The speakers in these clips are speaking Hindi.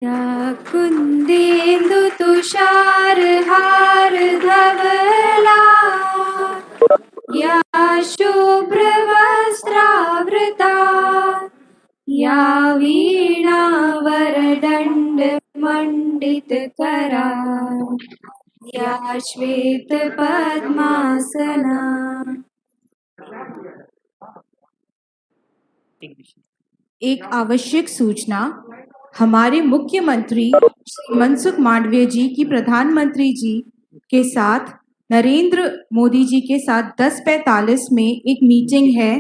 या कुन्देन्दु तुषारहार धवला या शुभ्रवस्त्रावृता या वीणावरदण्डमण्डितकरा या श्वेतपद्मासना। एक आवश्यक सूचना, हमारे मुख्यमंत्री श्री मनसुख मांडविया जी की प्रधानमंत्री जी के साथ नरेंद्र मोदी जी के साथ 10:45 में एक मीटिंग है,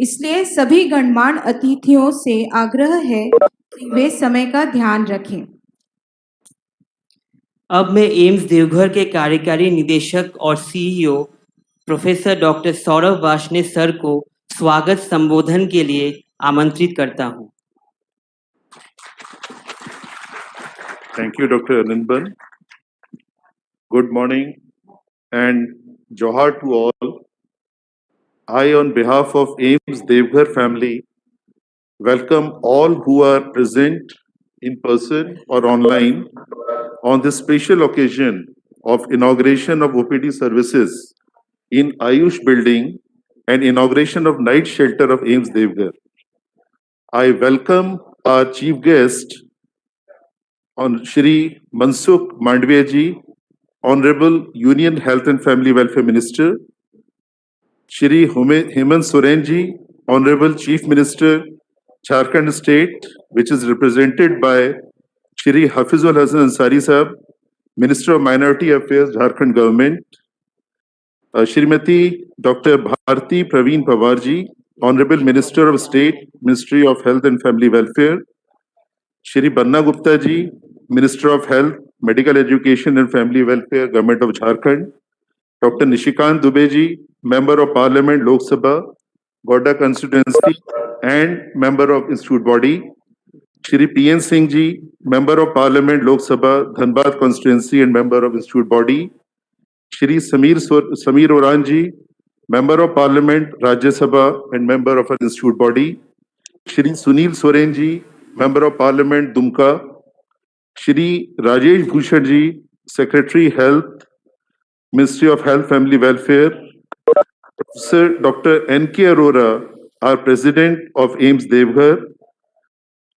इसलिए सभी गणमान्य अतिथियों से आग्रह है कि वे समय का ध्यान रखें। अब मैं एम्स देवघर के कार्यकारी निदेशक और CEO professor doctor Saurabh Varshney sir को स्वागत संबोधन के लिए आमंत्रित करता हूं। Thank you, Dr. Ananban. Good morning and Johar to all. I, on behalf of AIMS Devghar family, welcome all who are present in person or online on this special occasion of inauguration of OPD services in Ayush building and inauguration of night shelter of AIMS Devghar. I welcome our chief guest, on Shri Mansukh Mandviya ji, Honorable Union Health and Family Welfare Minister, Shri Hemant Soren ji, Honorable Chief Minister, Jharkhand State, which is represented by Shri Hafizul Hasan Ansari Sahab, Minister of Minority Affairs, Jharkhand Government, Shrimati Dr. Bharti Praveen Pawar ji, Honorable Minister of State, Ministry of Health and Family Welfare, Shri Banna Gupta ji, Minister of Health, Medical Education and Family Welfare, Government of Jharkhand, Dr. Nishikant Dubey ji, Member of Parliament, Lok Sabha, Godda Constituency and Member of Institute Body, Shri P.N. Singh ji, Member of Parliament, Lok Sabha, Dhanbad Constituency and Member of Institute Body, Shri Samir Oran ji, Member of Parliament, Rajya Sabha and Member of an Institute Body, Shri Sunil Soren ji, Member of Parliament, Dumka, Shri Rajesh Bhushan ji, Secretary Health, Ministry of Health, Family Welfare, Professor Dr. N.K. Arora, our President of AIMS Devghar,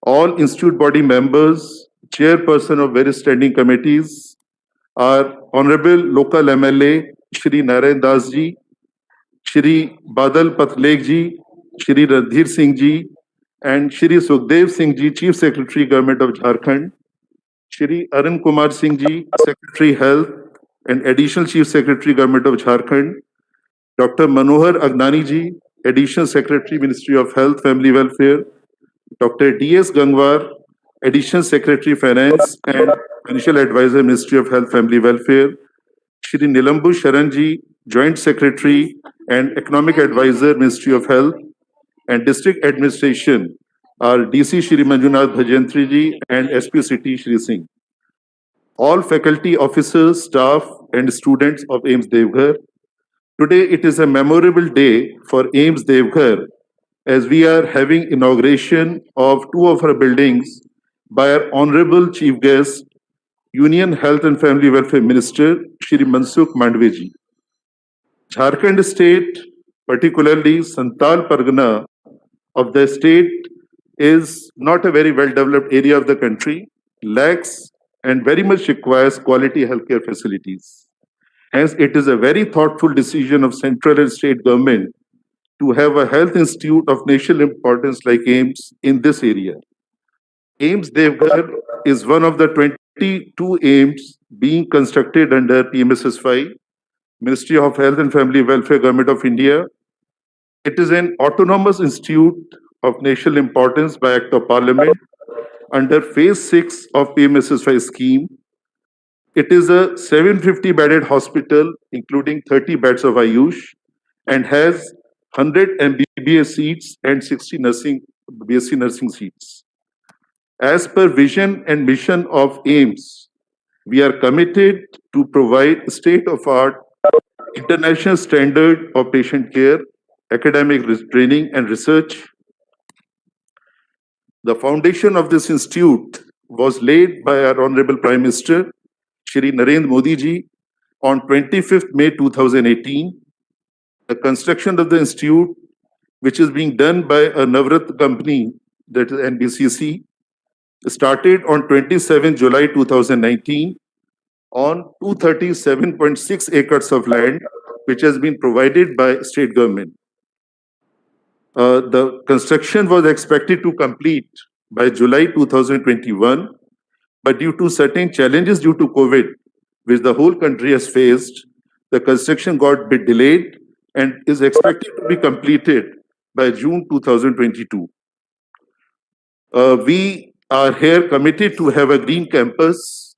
all Institute Body members, Chairperson of various standing committees, our Honorable Local MLA, Shri Narayan Das ji, Shri Badal Patlek ji, Shri Radhir Singh ji, and Shri Sukhdev Singh ji, Chief Secretary, Government of Jharkhand, Shri Arun Kumar Singh ji, Secretary Health and Additional Chief Secretary, Government of Jharkhand, Dr. Manohar Agnani ji, Additional Secretary, Ministry of Health, Family Welfare, Dr. D.S. Gangwar, Additional Secretary, Finance and Financial Advisor, Ministry of Health, Family Welfare, Shri Nilambu Sharan ji, Joint Secretary and Economic Advisor, Ministry of Health, and District Administration, our DC Shri Manjunath Bhajantri ji and SP City Shri Singh. All faculty officers, staff and students of AIMS Devghar, today it is a memorable day for AIMS Devghar as we are having inauguration of two of our buildings by our Honorable Chief Guest, Union Health and Family Welfare Minister, Shri Mansukh Mandviya ji. Jharkhand State, particularly Santal Pargana of the state, is not a very well-developed area of the country, lacks and very much requires quality healthcare facilities. Hence, it is a very thoughtful decision of central and state government to have a health institute of national importance like AIMS in this area. AIMS Devghar is one of the 22 AIMS being constructed under PMSSY, Ministry of Health and Family Welfare, Government of India. It is an autonomous institute of national importance by Act of Parliament under Phase 6 of PMSSY scheme. It is a 750-bedded hospital, including 30 beds of Ayush, and has 100 MBBS seats and 60 BSc nursing seats. As per vision and mission of AIMS, we are committed to provide state-of-art, international standard of patient care, academic training and research. The foundation of this institute was laid by our Honorable Prime Minister, Shri Narendra Modi ji, on 25th May 2018. The construction of the institute, which is being done by a Navrat company, that is NBCC, started on 27 July 2019 on 237.6 acres of land, which has been provided by state government. The construction was expected to complete by July 2021, but due to certain challenges due to COVID, which the whole country has faced, the construction got a bit delayed and is expected to be completed by June 2022. We are here committed to have a green campus.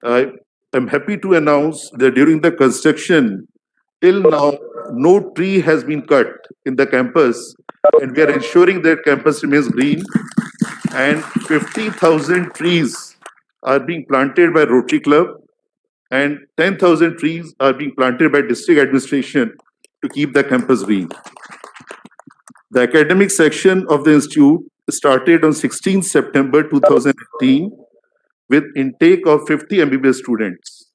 I am happy to announce that during the construction, till now, no tree has been cut in the campus, and we are ensuring that campus remains green, and 50,000 trees are being planted by Rotary Club, and 10,000 trees are being planted by district administration to keep the campus green. The academic section of the institute started on 16 September 2018 with intake of 50 MBBS students.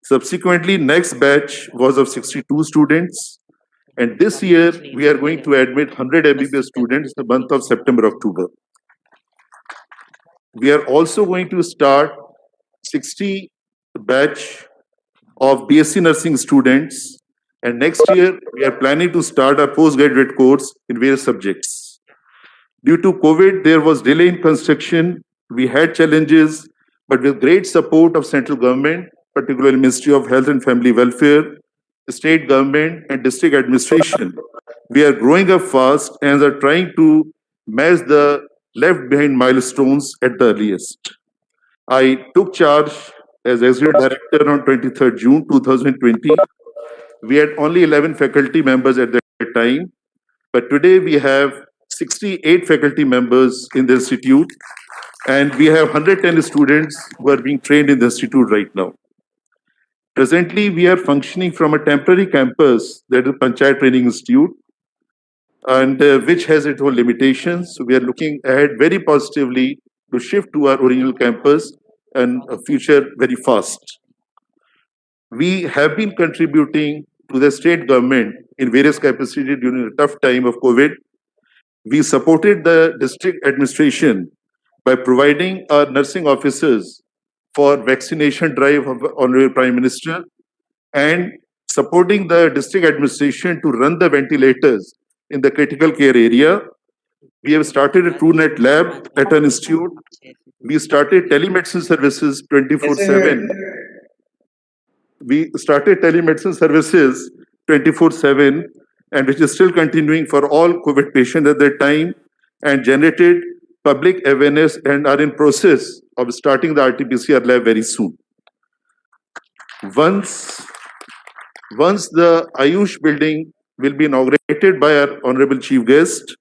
Subsequently, next batch was of 62 students. And this year, we are going to admit 100 MBBS students in the month of September, October. We are also going to start 60 batch of BSc nursing students. And next year, we are planning to start a postgraduate course in various subjects. Due to COVID, there was delay in construction. We had challenges, but with great support of central government, particularly Ministry of Health and Family Welfare, state government and district administration, we are growing up fast and are trying to match the left behind milestones at the earliest. I took charge as Executive Director on 23rd June 2020. We had only 11 faculty members at that time, but today we have 68 faculty members in the institute, and we have 110 students who are being trained in the institute right now. Presently, we are functioning from a temporary campus, that is Panchayat Training Institute, and which has its own limitations. So we are looking ahead very positively to shift to our original campus and a future very fast. We have been contributing to the state government in various capacities during the tough time of COVID. We supported the district administration by providing our nursing officers for vaccination drive of Honorable Prime Minister and supporting the district administration to run the ventilators in the critical care area. We have started a TrueNet lab at an institute. We started telemedicine services 24/7. We started telemedicine services 24/7, and which is still continuing for all COVID patients at that time, and generated public awareness and are in process of starting the RT-PCR lab very soon. Once the Ayush building will be inaugurated by our Honorable Chief Guest,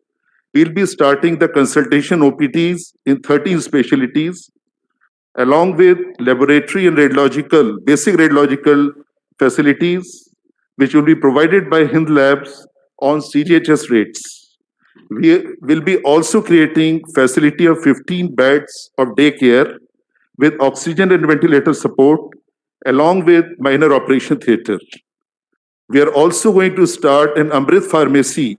we'll be starting the consultation OPTs in 13 specialties, along with laboratory and basic radiological facilities, which will be provided by Hind Labs on CGHS rates. We will be also creating facility of 15 beds of daycare with oxygen and ventilator support, along with minor operation theatre. We are also going to start an Amrit pharmacy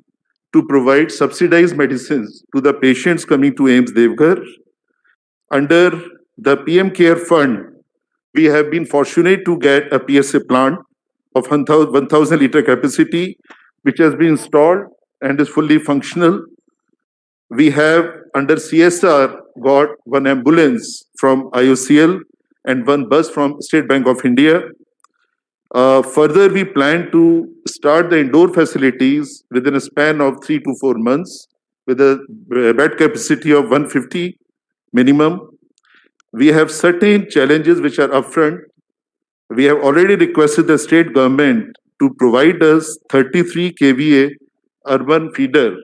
to provide subsidized medicines to the patients coming to AIIMS Devghar. Under the PM Care Fund, we have been fortunate to get a PSA plant of 1,000 liter capacity, which has been installed and is fully functional. We have, under CSR, got one ambulance from IOCL and one bus from State Bank of India. Further, we plan to start the indoor facilities within a span of 3 to 4 months with a bed capacity of 150 minimum. We have certain challenges which are upfront. We have already requested the state government to provide us 33 kVA urban feeder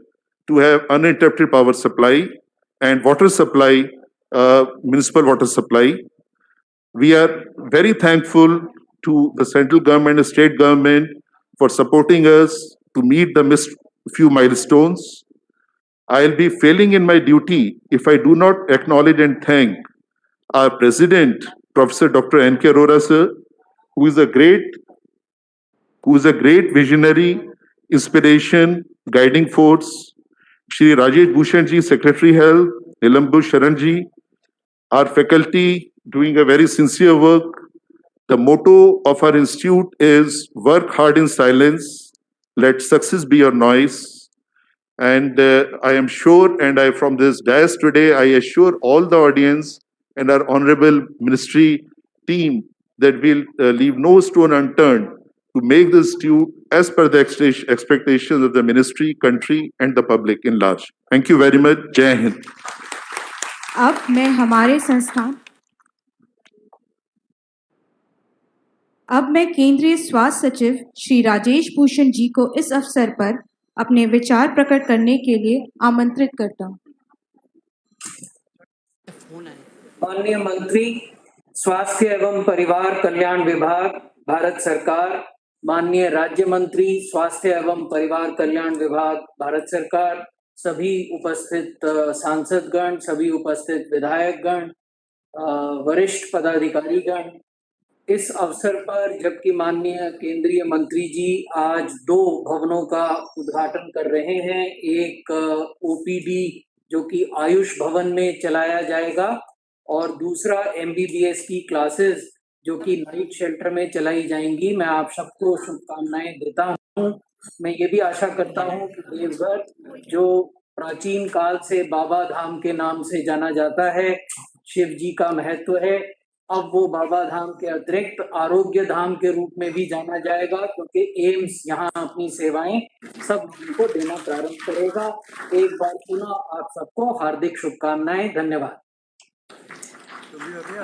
to have uninterrupted power supply and water supply, municipal water supply. We are very thankful to the central government and state government for supporting us to meet the missed few milestones. I'll be failing in my duty if I do not acknowledge and thank our President, Professor Dr. N.K. Arora, sir, who is a great visionary, inspiration, guiding force. Shri Rajesh Bhushan ji, Secretary Health, Nilambu Sharan ji, our faculty doing a very sincere work. The motto of our institute is work hard in silence, let success be your noise. And I am sure, and I from this dais today, I assure all the audience and our honorable ministry team that we'll leave no stone unturned to make this institute as per the expectations of the ministry, country, and the public in large. Thank you very much. Jai Hind. अब मैं केंद्रीय स्वास्थ्य सचिव श्री राजेश भूषण जी को इस अवसर पर अपने विचार प्रकट करने के लिए आमंत्रित करता हूं। माननीय मंत्री स्वास्थ्य एवं परिवार कल्याण विभाग भारत सरकार, माननीय राज्य मंत्री स्वास्थ्य एवं परिवार कल्याण विभाग भारत सरकार, सभी उपस्थित सांसदगण, सभी उपस्थित विधायकगण, वरिष्ठ पदाधिकारीगण, इस अवसर पर जबकि माननीय केंद्रीय मंत्री जी आज 2 भवनों का उद्घाटन कर रहे हैं, एक ओपीडी जो कि आयुष भवन में चलाया जाएगा और दूसरा MBBS की क्लासेस जो कि नाइट शेल्टर में चलाई जाएंगी, मैं आप सबको शुभकामनाएं देता हूं। मैं ये भी आशा करता हूं कि देवघर जो प्राचीन काल से बाबा धाम के नाम से जाना जाता है, शिव जी का महत्व है, अब वो बाबा धाम के अतिरिक्त आरोग्य धाम के रूप में भी जाना जाएगा, क्योंकि एम्स यहाँ अपनी सेवाएं सब लोगों को देना प्रारंभ करेगा। एक बार पुनः आप सबको हार्दिक शुभकामनाएं। धन्यवाद।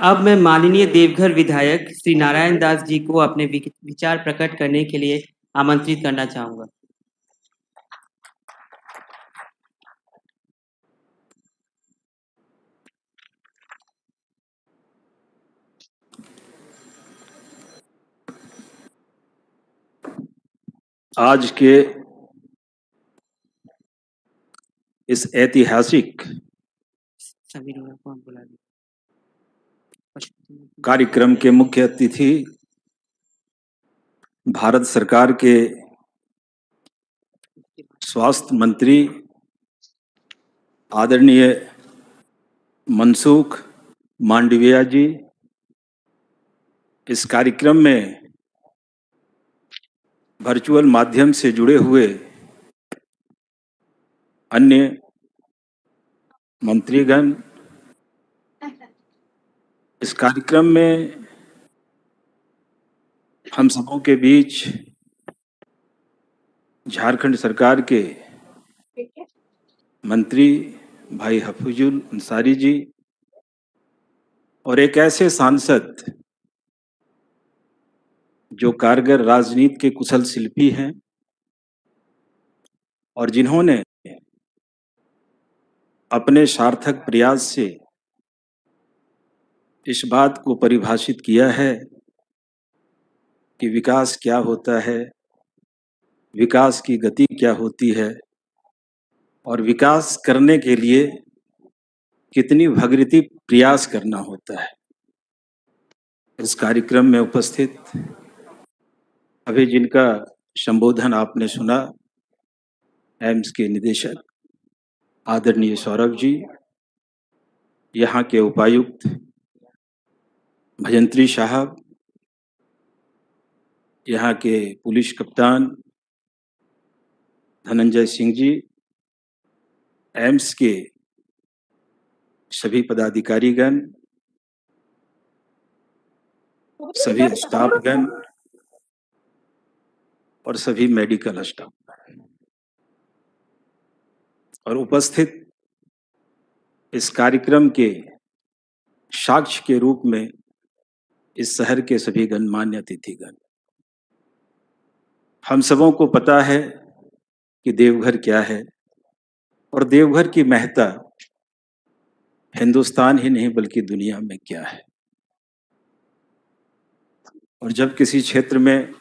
अब मैं माननीय देवघर विधायक श्री नारायण दास जी को अपने विचार प्रकट करने के लिए आमंत्रित करना चाहूंगा। आज के इस ऐतिहासिक कार्यक्रम के मुख्य अतिथि भारत सरकार के स्वास्थ्य मंत्री आदरणीय मनसुख मांडविया जी, इस कार्यक्रम में वर्चुअल माध्यम से जुड़े हुए अन्य मंत्रीगण, इस कार्यक्रम में हम सबों के बीच झारखंड सरकार के मंत्री भाई हफीजुल अंसारी जी और एक ऐसे सांसद जो कारगर राजनीति के कुशल शिल्पी हैं और जिन्होंने अपने सार्थक प्रयास से इस बात को परिभाषित किया है कि विकास क्या होता है, विकास की गति क्या होती है और विकास करने के लिए कितनी भगीरथी प्रयास करना होता है। इस कार्यक्रम में उपस्थित अभी जिनका संबोधन आपने सुना, एम्स के निदेशक आदरणीय सौरभ जी, यहाँ के उपायुक्त भजंत्री साहब, यहाँ के पुलिस कप्तान धनंजय सिंह जी, एम्स के सभी पदाधिकारीगण, सभी स्टाफगण और सभी मेडिकल स्टाफ और उपस्थित इस कार्यक्रम के साक्ष्य के रूप में इस शहर के सभी गणमान्य अतिथिगण। हम सबों को पता है कि देवघर क्या है और देवघर की महत्ता हिंदुस्तान ही नहीं बल्कि दुनिया में क्या है। और जब किसी क्षेत्र में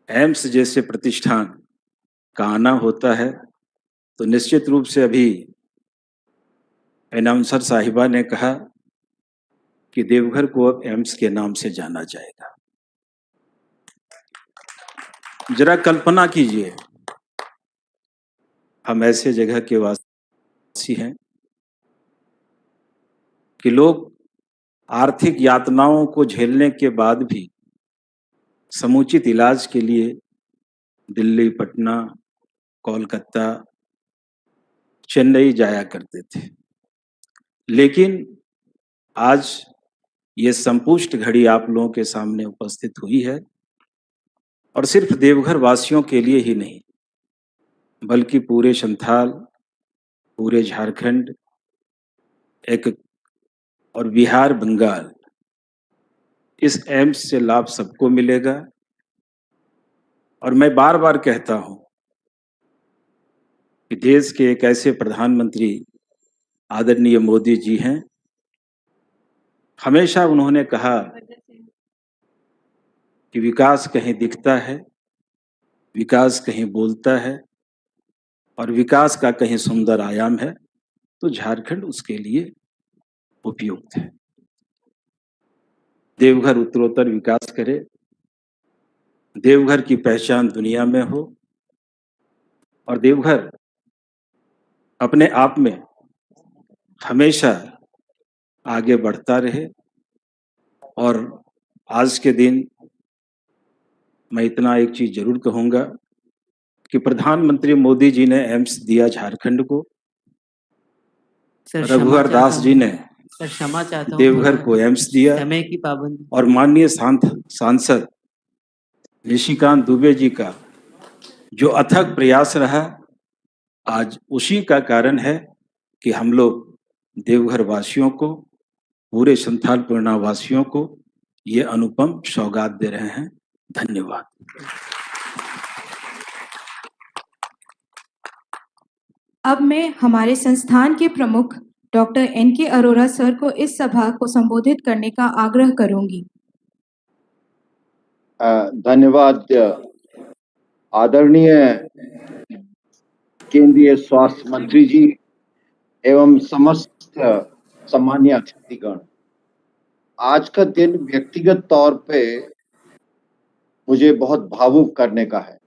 एम्स जैसे प्रतिष्ठान का आना होता है तो निश्चित रूप से अभी अनाउंसर साहिबा ने कहा कि देवघर को अब एम्स के नाम से जाना जाएगा। जरा कल्पना कीजिए, हम ऐसे जगह के वासी हैं कि लोग आर्थिक यातनाओं को झेलने के बाद भी समुचित इलाज के लिए दिल्ली, पटना, कोलकाता, चेन्नई जाया करते थे। लेकिन आज ये संपुष्ट घड़ी आप लोगों के सामने उपस्थित हुई है, और सिर्फ देवघर वासियों के लिए ही नहीं, बल्कि पूरे संथाल, पूरे झारखंड और बिहार, बंगाल, इस एम्स से लाभ सबको मिलेगा। और मैं बार बार कहता हूं कि देश के एक ऐसे प्रधानमंत्री आदरणीय मोदी जी हैं, हमेशा उन्होंने कहा कि विकास कहीं दिखता है, विकास कहीं बोलता है, और विकास का कहीं सुंदर आयाम है तो झारखंड उसके लिए उपयुक्त है। देवघर उत्तरोत्तर विकास करे, देवघर की पहचान दुनिया में हो, और देवघर अपने आप में हमेशा आगे बढ़ता रहे। और आज के दिन मैं इतना एक चीज जरूर कहूंगा कि प्रधानमंत्री मोदी जी ने एम्स दिया झारखंड को, सर क्षमा रघुवर चाहता दास जी हूं। ने सर क्षमा चाहता हूं, देवघर थोड़ा को एम्स दिया, समय की पाबंदी। और माननीय सांसद निशिकांत दुबे जी का जो अथक प्रयास रहा, आज उसी का कारण है कि हम लोग देवघर वासियों को, पूरे संथाल पूर्णा वासियों को ये अनुपम सौगात दे रहे हैं। धन्यवाद। अब मैं हमारे संस्थान के प्रमुख डॉक्टर N.K. अरोरा सर को इस सभा को संबोधित करने का आग्रह करूंगी। धन्यवाद। आदरणीय केंद्रीय स्वास्थ्य मंत्री जी एवं समस्त सम्मानीय अतिथिगण, आज का दिन व्यक्तिगत तौर पे मुझे बहुत भावुक करने का है।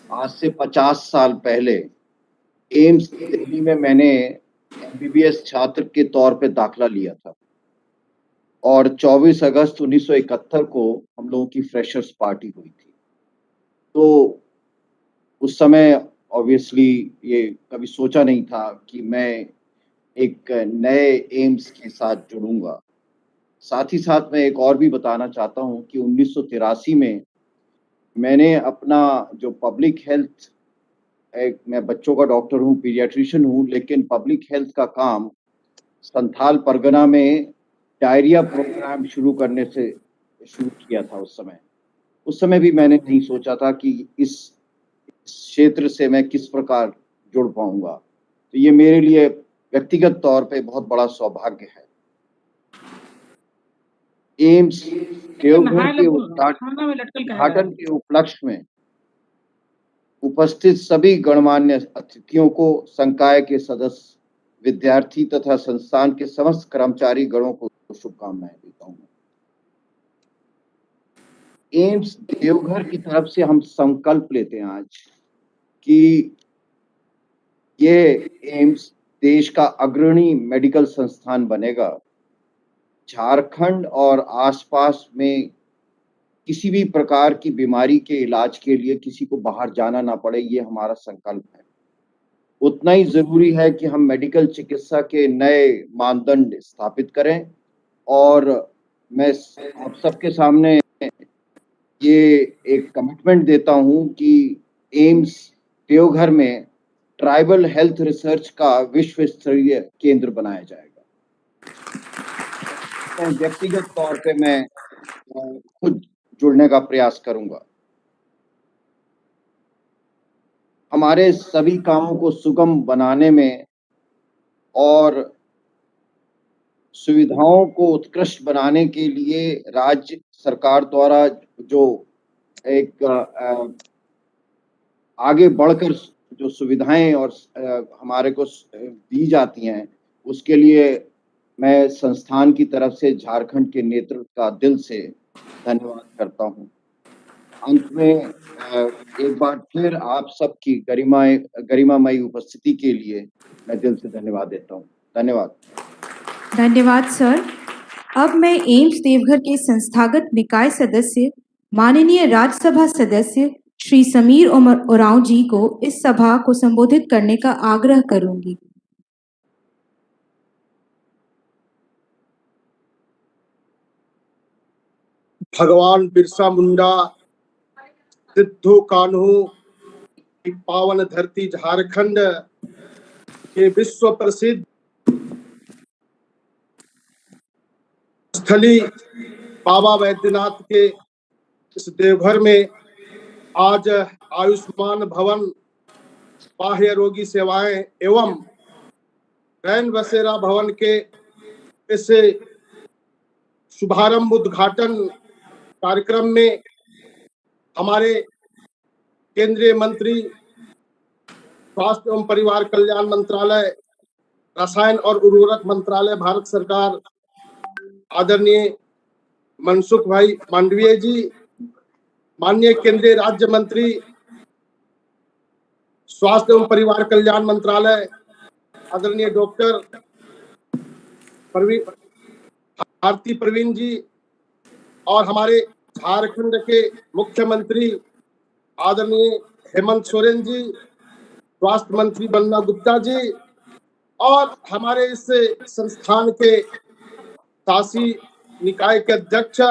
आज से 50 साल पहले एम्स दिल्ली में मैंने MBBS छात्र के तौर पे दाखिला लिया था, और 24 अगस्त 1971 को हम लोगों की फ्रेशर्स पार्टी हुई थी। तो उस समय ऑब्वियसली ये कभी सोचा नहीं था कि मैं एक नए एम्स के साथ जुड़ूंगा। साथ ही साथ मैं एक और भी बताना चाहता हूं कि 1983 में मैंने अपना जो पब्लिक हेल्थ, मैं बच्चों का डॉक्टर हूं, पीडियाट्रिशियन हूं, लेकिन पब्लिक हेल्थ का काम संथाल परगना में डायरिया प्रोग्राम शुरू करने से शुरू किया था। उस समय भी मैंने नहीं सोचा था कि इस क्षेत्र से मैं किस प्रकार जुड़ पाऊंगा। तो ये मेरे लिए व्यक्तिगत तौर पे बहुत बड़ा सौभाग्य है। एम्स देवघर के उद्घाटन के उपलक्ष्य में उपस्थित सभी गणमान्य अतिथियों को, संकाय के सदस्य, विद्यार्थी तथा संस्थान के समस्त कर्मचारी गणों को शुभकामनाएं देता हूं। एम्स देवघर की तरफ से हम संकल्प लेते हैं आज कि ये एम्स देश का अग्रणी मेडिकल संस्थान बनेगा। झारखंड और आसपास में किसी भी प्रकार की बीमारी के इलाज के लिए किसी को बाहर जाना ना पड़े, ये हमारा संकल्प है। उतना ही जरूरी है कि हम मेडिकल चिकित्सा के नए मानदंड स्थापित करें, और मैं आप सबके सामने ये एक कमिटमेंट देता हूं कि एम्स देवघर में ट्राइबल हेल्थ रिसर्च का विश्व स्तरीय केंद्र बनाया जाएगा। व्यक्तिगत तौर पे मैं खुद जुड़ने का प्रयास करूंगा। हमारे सभी कामों को सुगम बनाने में और सुविधाओं को उत्कृष्ट बनाने के लिए राज्य सरकार द्वारा जो एक आगे बढ़कर जो सुविधाएं और हमारे को दी जाती हैं, उसके लिए मैं संस्थान की तरफ से झारखंड के नेतृत्व का दिल से धन्यवाद करता हूँ। अंत में एक बार फिर आप सबकी गरिमामयी उपस्थिति के लिए मैं दिल से धन्यवाद देता हूँ। धन्यवाद। धन्यवाद सर। अब मैं एम्स देवघर के संस्थागत निकाय सदस्य माननीय राज्यसभा सदस्य श्री समीर उरांव जी को इस सभा को संबोधित करने का आग्रह करूंगी। भगवान बिरसा मुंडा, सिद्धू कान्हू की पावन धरती झारखंड के विश्व प्रसिद्ध स्थली बाबा बैद्यनाथ के इस देवघर में आज आयुष्मान भवन, बाह्य रोगी सेवाएं एवं रैन बसेरा भवन के इस शुभारंभ उद्घाटन कार्यक्रम में हमारे केंद्रीय मंत्री स्वास्थ्य एवं परिवार कल्याण मंत्रालय, रसायन और उर्वरक मंत्रालय, भारत सरकार, आदरणीय मनसुख भाई मांडविया जी, माननीय केंद्रीय राज्य मंत्री स्वास्थ्य एवं परिवार कल्याण मंत्रालय, आदरणीय डॉक्टर भारती प्रवीण जी, और हमारे झारखंड के मुख्यमंत्री आदरणीय हेमंत सोरेन जी, स्वास्थ्य मंत्री बन्ना गुप्ता जी, और हमारे इस संस्थान के शासी निकाय के अध्यक्ष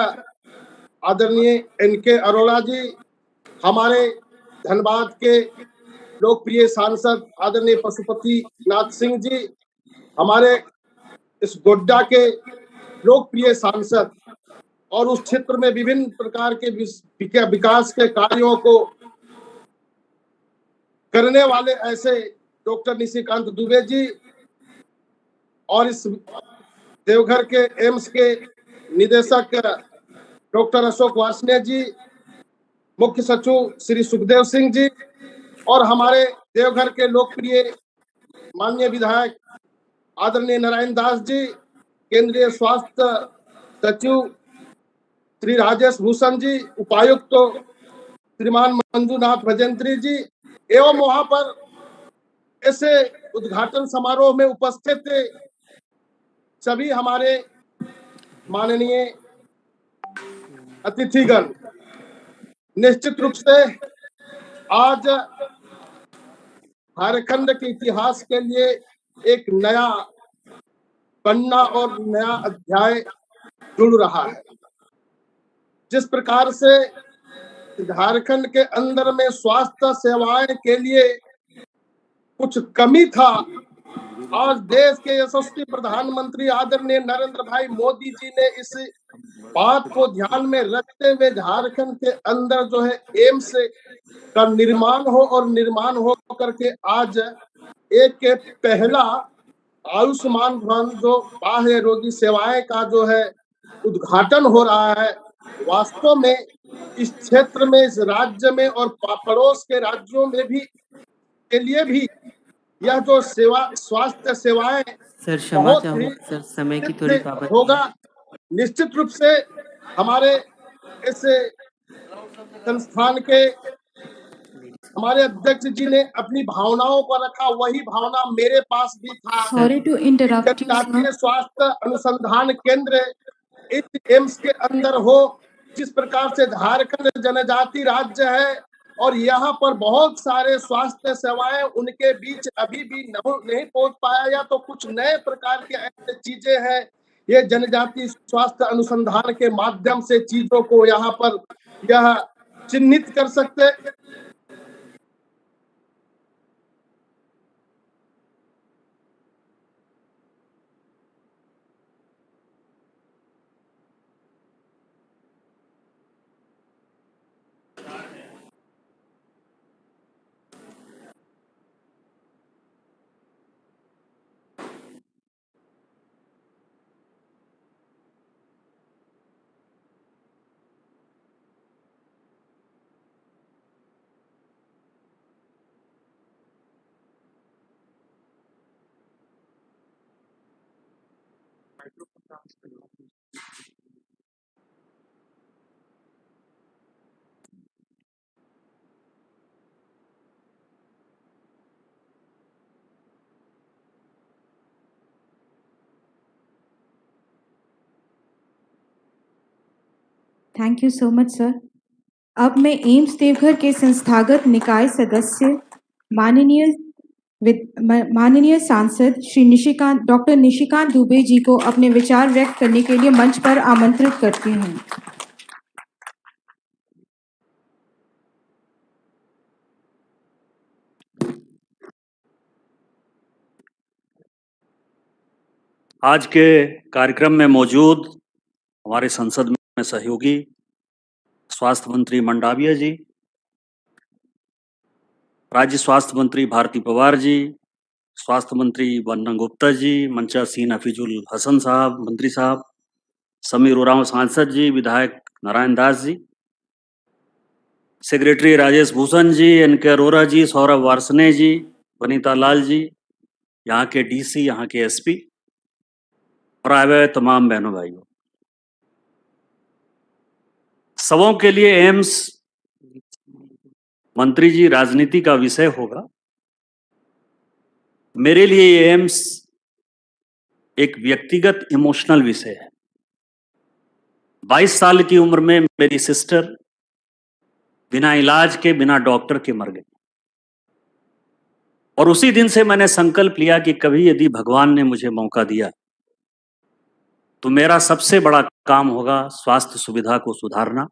आदरणीय एनके अरोड़ा जी, हमारे धनबाद के लोकप्रिय सांसद आदरणीय पशुपति नाथ सिंह जी, हमारे इस गोड्डा के लोकप्रिय सांसद और उस क्षेत्र में विभिन्न प्रकार के विकास के कार्यों को करने वाले ऐसे डॉक्टर निशिकांत दुबे जी, और इस देवघर के एम्स के निदेशक डॉक्टर अशोक वार्ष्णेय जी, मुख्य सचिव श्री सुखदेव सिंह जी, और हमारे देवघर के लोकप्रिय माननीय विधायक आदरणीय नारायण दास जी, केंद्रीय स्वास्थ्य सचिव श्री राजेश भूषण जी, उपायुक्त श्रीमान मंजूनाथ भजंत्री जी, एवं वहां पर ऐसे उद्घाटन समारोह में उपस्थित सभी हमारे माननीय अतिथिगण। निश्चित रूप से आज झारखंड के इतिहास के लिए एक नया पन्ना और नया अध्याय जुड़ रहा है। जिस प्रकार से झारखंड के अंदर में स्वास्थ्य सेवाएं के लिए कुछ कमी था, आज देश के यशस्वी प्रधानमंत्री आदरणीय नरेंद्र भाई मोदी जी ने इस बात को ध्यान में रखते हुए झारखंड के अंदर जो है एम्स का निर्माण हो, और निर्माण हो करके आज एक पहला आयुष्मान भवन जो बाह्य रोगी सेवाएं का जो है उद्घाटन हो रहा है। वास्तव में इस क्षेत्र में, इस राज्य में और पड़ोस के राज्यों में भी के लिए भी यह जो स्वास्थ्य सेवाएं सर क्षमा बहुत चाहूँ ही सर, समय की थोड़ी पाबंदी होगा। है। निश्चित रूप से हमारे इस संस्थान के हमारे अध्यक्ष जी ने अपनी भावनाओं को रखा, वही भावना मेरे पास भी था। सॉरी टू इंटरप्ट यू जनजातीय सर। स्वास्थ्य अनुसंधान केंद्र इस एम्स के अंदर हो। जिस प्रकार से झारखंड जनजाति राज्य है और यहाँ पर बहुत सारे स्वास्थ्य सेवाएं उनके बीच अभी भी नहीं पहुंच पाया, या तो कुछ नए प्रकार के ऐसे चीजें हैं, ये जनजाति स्वास्थ्य अनुसंधान के माध्यम से चीजों को यहाँ पर यह चिन्हित कर सकते। Thank you so much sir. अब मैं एम्स देवघर के संस्थागत निकाय सदस्य माननीय सांसद श्री डॉक्टर निशिकांत दुबे जी को अपने विचार व्यक्त करने के लिए मंच पर आमंत्रित करती हूँ। आज के कार्यक्रम में मौजूद हमारे संसद में सहयोगी स्वास्थ्य मंत्री मंडाविया जी, राज्य स्वास्थ्य मंत्री भारती पवार जी, स्वास्थ्य मंत्री बन्ना गुप्ता जी, मंचासीन हफीजुल हसन साहब मंत्री साहब, समीर उरांव सांसद जी, विधायक नारायण दास जी, सेक्रेटरी राजेश भूषण जी, एनके अरोरा जी, सौरभ वार्ष्णेय जी, वनीता लाल जी, यहाँ के डीसी, यहाँ के एसपी और आए हुए तमाम बहनों भाइयों, सबों के लिए एम्स मंत्री जी राजनीति का विषय होगा। मेरे लिए ये एम्स एक व्यक्तिगत इमोशनल विषय है। 22 साल की उम्र में मेरी सिस्टर बिना इलाज के, बिना डॉक्टर के मर गई और उसी दिन से मैंने संकल्प लिया कि कभी यदि भगवान ने मुझे मौका दिया तो मेरा सबसे बड़ा काम होगा स्वास्थ्य सुविधा को सुधारना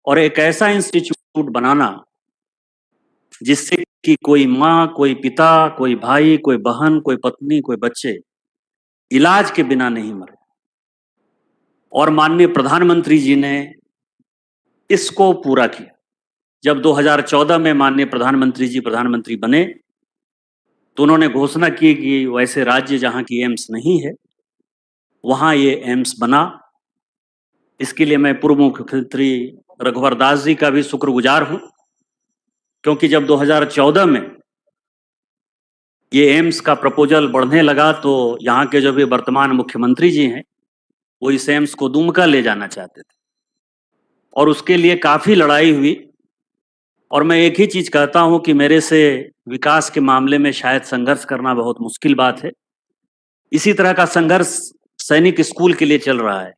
और एक ऐसा इंस्टीट्यूट बनाना जिससे कि कोई माँ, कोई पिता, कोई भाई, कोई बहन, कोई पत्नी, कोई बच्चे इलाज के बिना नहीं मरे। और माननीय प्रधानमंत्री जी ने इसको पूरा किया। जब 2014 में माननीय प्रधानमंत्री जी प्रधानमंत्री बने तो उन्होंने घोषणा की कि वैसे राज्य जहां की एम्स नहीं है वहां ये एम्स बना। इसके लिए मैं पूर्व मुख्यमंत्री रघुवर दास जी का भी शुक्रगुजार हूं, क्योंकि जब 2014 में ये एम्स का प्रपोजल बढ़ने लगा तो यहाँ के जो भी वर्तमान मुख्यमंत्री जी हैं वो इस एम्स को दुमका ले जाना चाहते थे और उसके लिए काफी लड़ाई हुई। और मैं एक ही चीज कहता हूं कि मेरे से विकास के मामले में शायद संघर्ष करना बहुत मुश्किल बात है। इसी तरह का संघर्ष सैनिक स्कूल के लिए चल रहा है।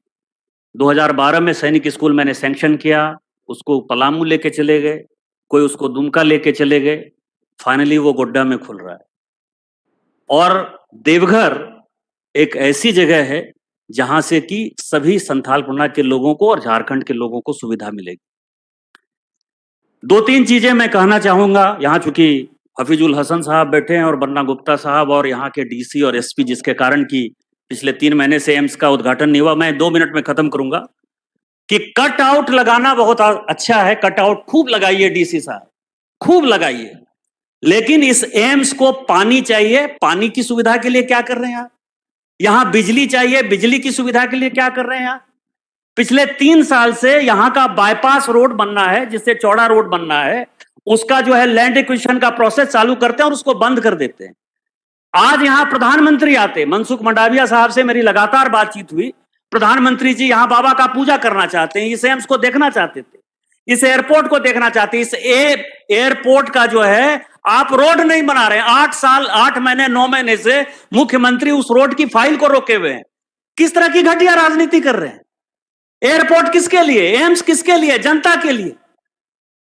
2012 में सैनिक स्कूल मैंने सैंक्शन किया, उसको पलामू लेके चले गए, कोई उसको दुमका लेके चले गए, फाइनली वो गोड्डा में खुल रहा है। और देवघर एक ऐसी जगह है जहां से कि सभी संथालपुरना के लोगों को और झारखंड के लोगों को सुविधा मिलेगी। 2-3 चीजें मैं कहना चाहूंगा। यहाँ चूंकि हफीजुल हसन साहब बैठे हैं और बन्ना गुप्ता साहब और यहाँ के डीसी और एसपी, जिसके कारण कि पिछले 3 महीने से एम्स का उद्घाटन नहीं हुआ, मैं 2 मिनट में खत्म करूंगा कि कट आउट लगाना बहुत अच्छा है। कट आउट खूब लगाइए डीसी साहब, खूब लगाइए, लेकिन इस एम्स को पानी चाहिए। पानी की सुविधा के लिए क्या कर रहे हैं आप? यहां बिजली चाहिए, बिजली की सुविधा के लिए क्या कर रहे हैं आप? पिछले 3 साल से यहां का बाईपास रोड बनना है, जिससे चौड़ा रोड बनना है, उसका जो है लैंड एक्विजिशन का प्रोसेस चालू करते हैं और उसको बंद कर देते हैं। आज यहां प्रधानमंत्री आते, मनसुख मंडाविया साहब से मेरी लगातार बातचीत हुई। प्रधानमंत्री जी यहां बाबा का पूजा करना चाहते हैं, इस एम्स को देखना चाहते थे, इस एयरपोर्ट को देखना चाहते हैं। इस एयरपोर्ट का जो है आप रोड नहीं बना रहे हैं। 8 महीने 9 महीने से मुख्यमंत्री उस रोड की फाइल को रोके हुए हैं। किस तरह की घटिया राजनीति कर रहे हैं? एयरपोर्ट किसके लिए? एम्स किसके लिए? जनता के लिए।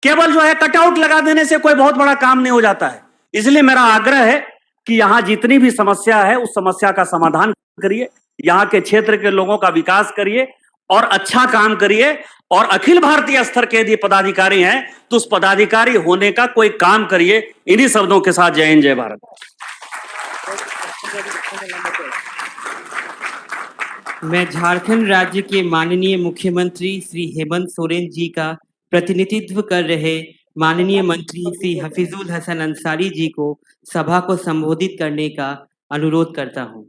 केवल जो है कटआउट लगा देने से कोई बहुत बड़ा काम नहीं हो जाता है। इसलिए मेरा आग्रह है कि यहां जितनी भी समस्या है उस समस्या का समाधान करिए, यहां के क्षेत्र के लोगों का विकास करिए और अच्छा काम करिए। और अखिल भारतीय स्तर के यदि पदाधिकारी हैं तो उस पदाधिकारी होने का कोई काम करिए। इन्हीं शब्दों के साथ जय हिंद, जय भारत। मैं झारखंड राज्य के माननीय मुख्यमंत्री श्री हेमंत सोरेन जी का प्रतिनिधित्व कर रहे माननीय मंत्री श्री हफीजुल हसन अंसारी जी को सभा को संबोधित करने का अनुरोध करता हूं।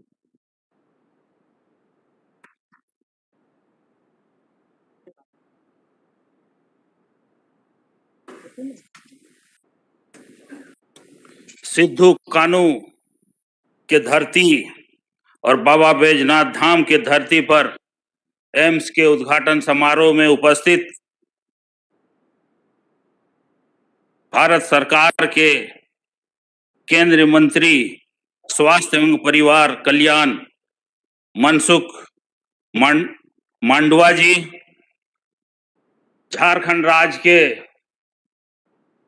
सिद्धू कानू के धरती और बाबा बैजनाथ धाम के धरती पर एम्स के उद्घाटन समारोह में उपस्थित भारत सरकार के केंद्रीय मंत्री स्वास्थ्य एवं परिवार कल्याण मनसुख मांडवा जी, झारखंड राज्य के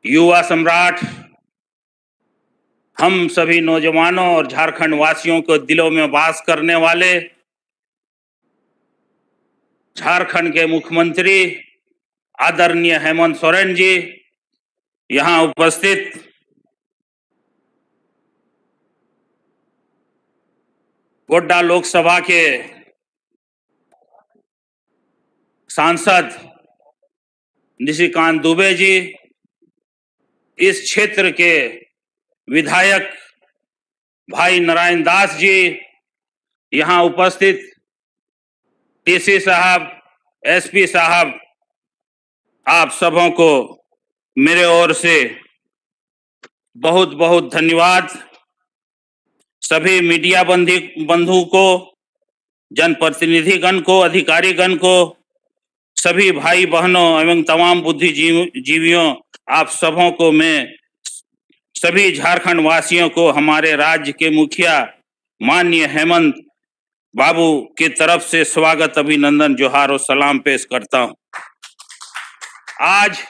युवा सम्राट, हम सभी नौजवानों और झारखंड वासियों को दिलों में वास करने वाले झारखंड के मुख्यमंत्री आदरणीय हेमंत सोरेन जी, यहाँ उपस्थित गोड्डा लोकसभा के सांसद निशिकांत दुबे जी, इस क्षेत्र के विधायक भाई नारायण दास जी, यहाँ उपस्थित डीसी साहब, एसपी साहब, आप सबों को मेरे ओर से बहुत बहुत धन्यवाद। सभी मीडिया बंधु को, जनप्रतिनिधिगण को, अधिकारीगण को, सभी भाई बहनों एवं तमाम बुद्धिजीवियों, आप सबों को मैं, सभी झारखंड वासियों को हमारे राज्य के मुखिया माननीय हेमंत बाबू की तरफ से स्वागत, अभिनंदन, जोहार और सलाम पेश करता हूं। आज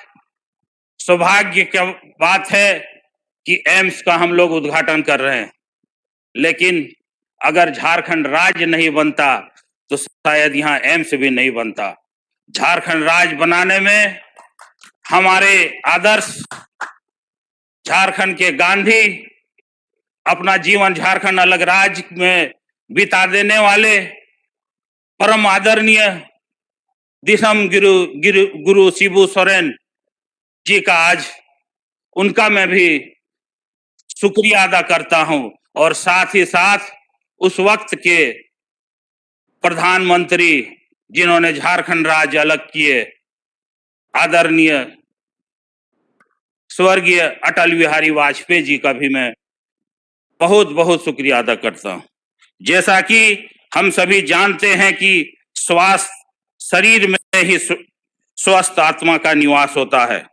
सौभाग्य की बात है कि एम्स का हम लोग उद्घाटन कर रहे हैं, लेकिन अगर झारखंड राज्य नहीं बनता तो शायद यहाँ एम्स भी नहीं बनता। झारखंड राज्य बनाने में हमारे आदर्श झारखंड के गांधी, अपना जीवन झारखंड अलग राज्य में बिता देने वाले परम आदरणीय दिसम गुरु शिबू सोरेन जी का आज उनका मैं भी शुक्रिया अदा करता हूं, और साथ ही साथ उस वक्त के प्रधानमंत्री जिन्होंने झारखंड राज्य अलग किए, आदरणीय स्वर्गीय अटल बिहारी वाजपेयी जी का भी मैं बहुत बहुत शुक्रिया अदा करता हूं। जैसा कि हम सभी जानते हैं कि स्वास्थ्य शरीर में ही स्वस्थ आत्मा का निवास होता है।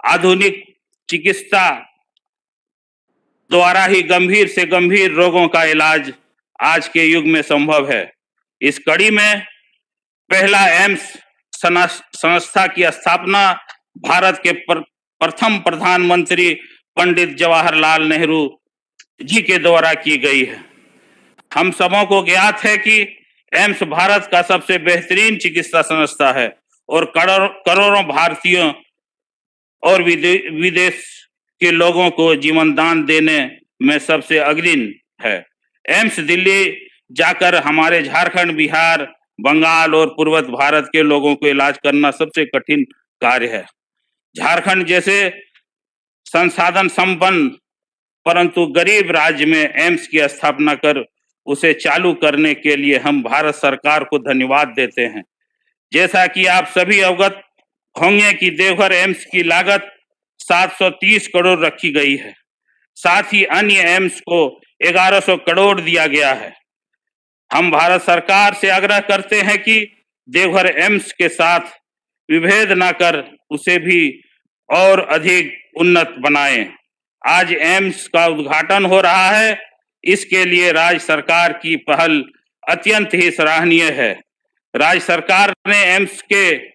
आधुनिक चिकित्सा द्वारा ही गंभीर से गंभीर रोगों का इलाज आज के युग में संभव है। इस कड़ी में पहला एम्स संस्था की स्थापना भारत के प्रथम प्रधानमंत्री पंडित जवाहरलाल नेहरू जी के द्वारा की गई है। हम सबों को ज्ञात है कि एम्स भारत का सबसे बेहतरीन चिकित्सा संस्था है और करोड़ों भारतीयों और विदेश के लोगों को जीवन दान देने में सबसे अग्रणी है। एम्स दिल्ली जाकर हमारे झारखंड, बिहार, बंगाल और पूर्वोत्तर भारत के लोगों को इलाज करना सबसे कठिन कार्य है। झारखंड जैसे संसाधन संपन्न परंतु गरीब राज्य में एम्स की स्थापना कर उसे चालू करने के लिए हम भारत सरकार को धन्यवाद देते हैं। जैसा कि आप सभी अवगत होंगे कि देवघर एम्स की लागत 730 करोड़ रखी गई है। साथ ही अन्य एम्स को 1100 करोड़ दिया गया है। हम भारत सरकार से आग्रह करते हैं कि देवघर एम्स के साथ विभेद न कर उसे भी और अधिक उन्नत बनाएं। आज एम्स का उद्घाटन हो रहा है, इसके लिए राज्य सरकार की पहल अत्यंत ही सराहनीय है। राज्य सरकार ने एम्स के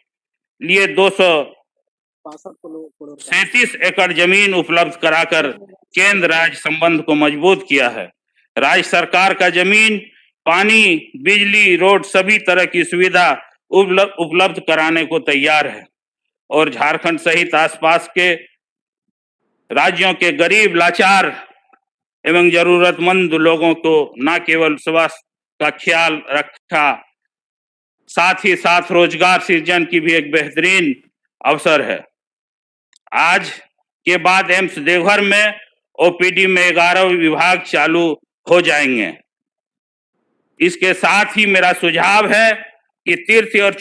लिए 237 एकड़ जमीन उपलब्ध कराकर केंद्र राज्य संबंध को मजबूत किया है। राज्य सरकार का जमीन, पानी, बिजली, रोड सभी तरह की सुविधा उपलब्ध कराने को तैयार है और झारखंड सहित आसपास के राज्यों के गरीब, लाचार एवं जरूरतमंद लोगों को न केवल स्वास्थ्य का ख्याल रखा, साथ ही साथ रोजगार सृजन की भी एक बेहतरीन अवसर है। आज के बाद एम्स देवघर में ओपीडी में 11 विभाग चालू हो जाएंगे। इसके साथ ही मेरा सुझाव है कि तीर्थ और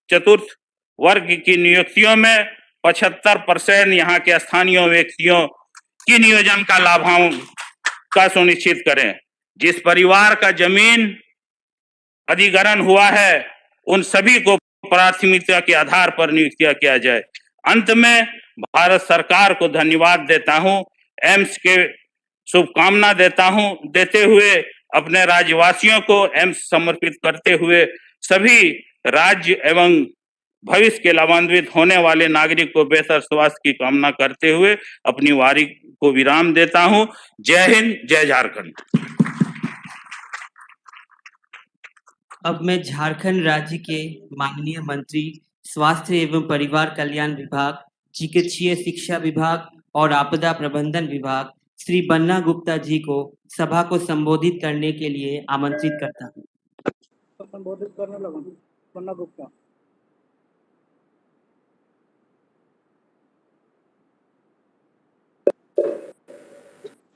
चतुर्थ वर्ग की नियुक्तियों में 75% यहाँ के स्थानीय व्यक्तियों की नियोजन का लाभांश का सुनिश्चित करें। जिस परिवार का जमीन अधिग्रहण हुआ है उन सभी को प्राथमिकता के आधार पर नियुक्त किया जाए। अंत में भारत सरकार को धन्यवाद देता हूं, एम्स के शुभकामना देते हुए अपने राज्यवासियों को एम्स समर्पित करते हुए सभी राज्य एवं भविष्य के लाभान्वित होने वाले नागरिक को बेहतर स्वास्थ्य की कामना करते हुए अपनी वारी को विराम देता हूं। जय हिंद, जय झारखंड। अब मैं झारखंड राज्य के माननीय मंत्री स्वास्थ्य एवं परिवार कल्याण विभाग, चिकित्सीय शिक्षा विभाग और आपदा प्रबंधन विभाग श्री बन्ना गुप्ता जी को सभा को संबोधित करने के लिए आमंत्रित करता हूं। संबोधित करने लगा बन्ना गुप्ता।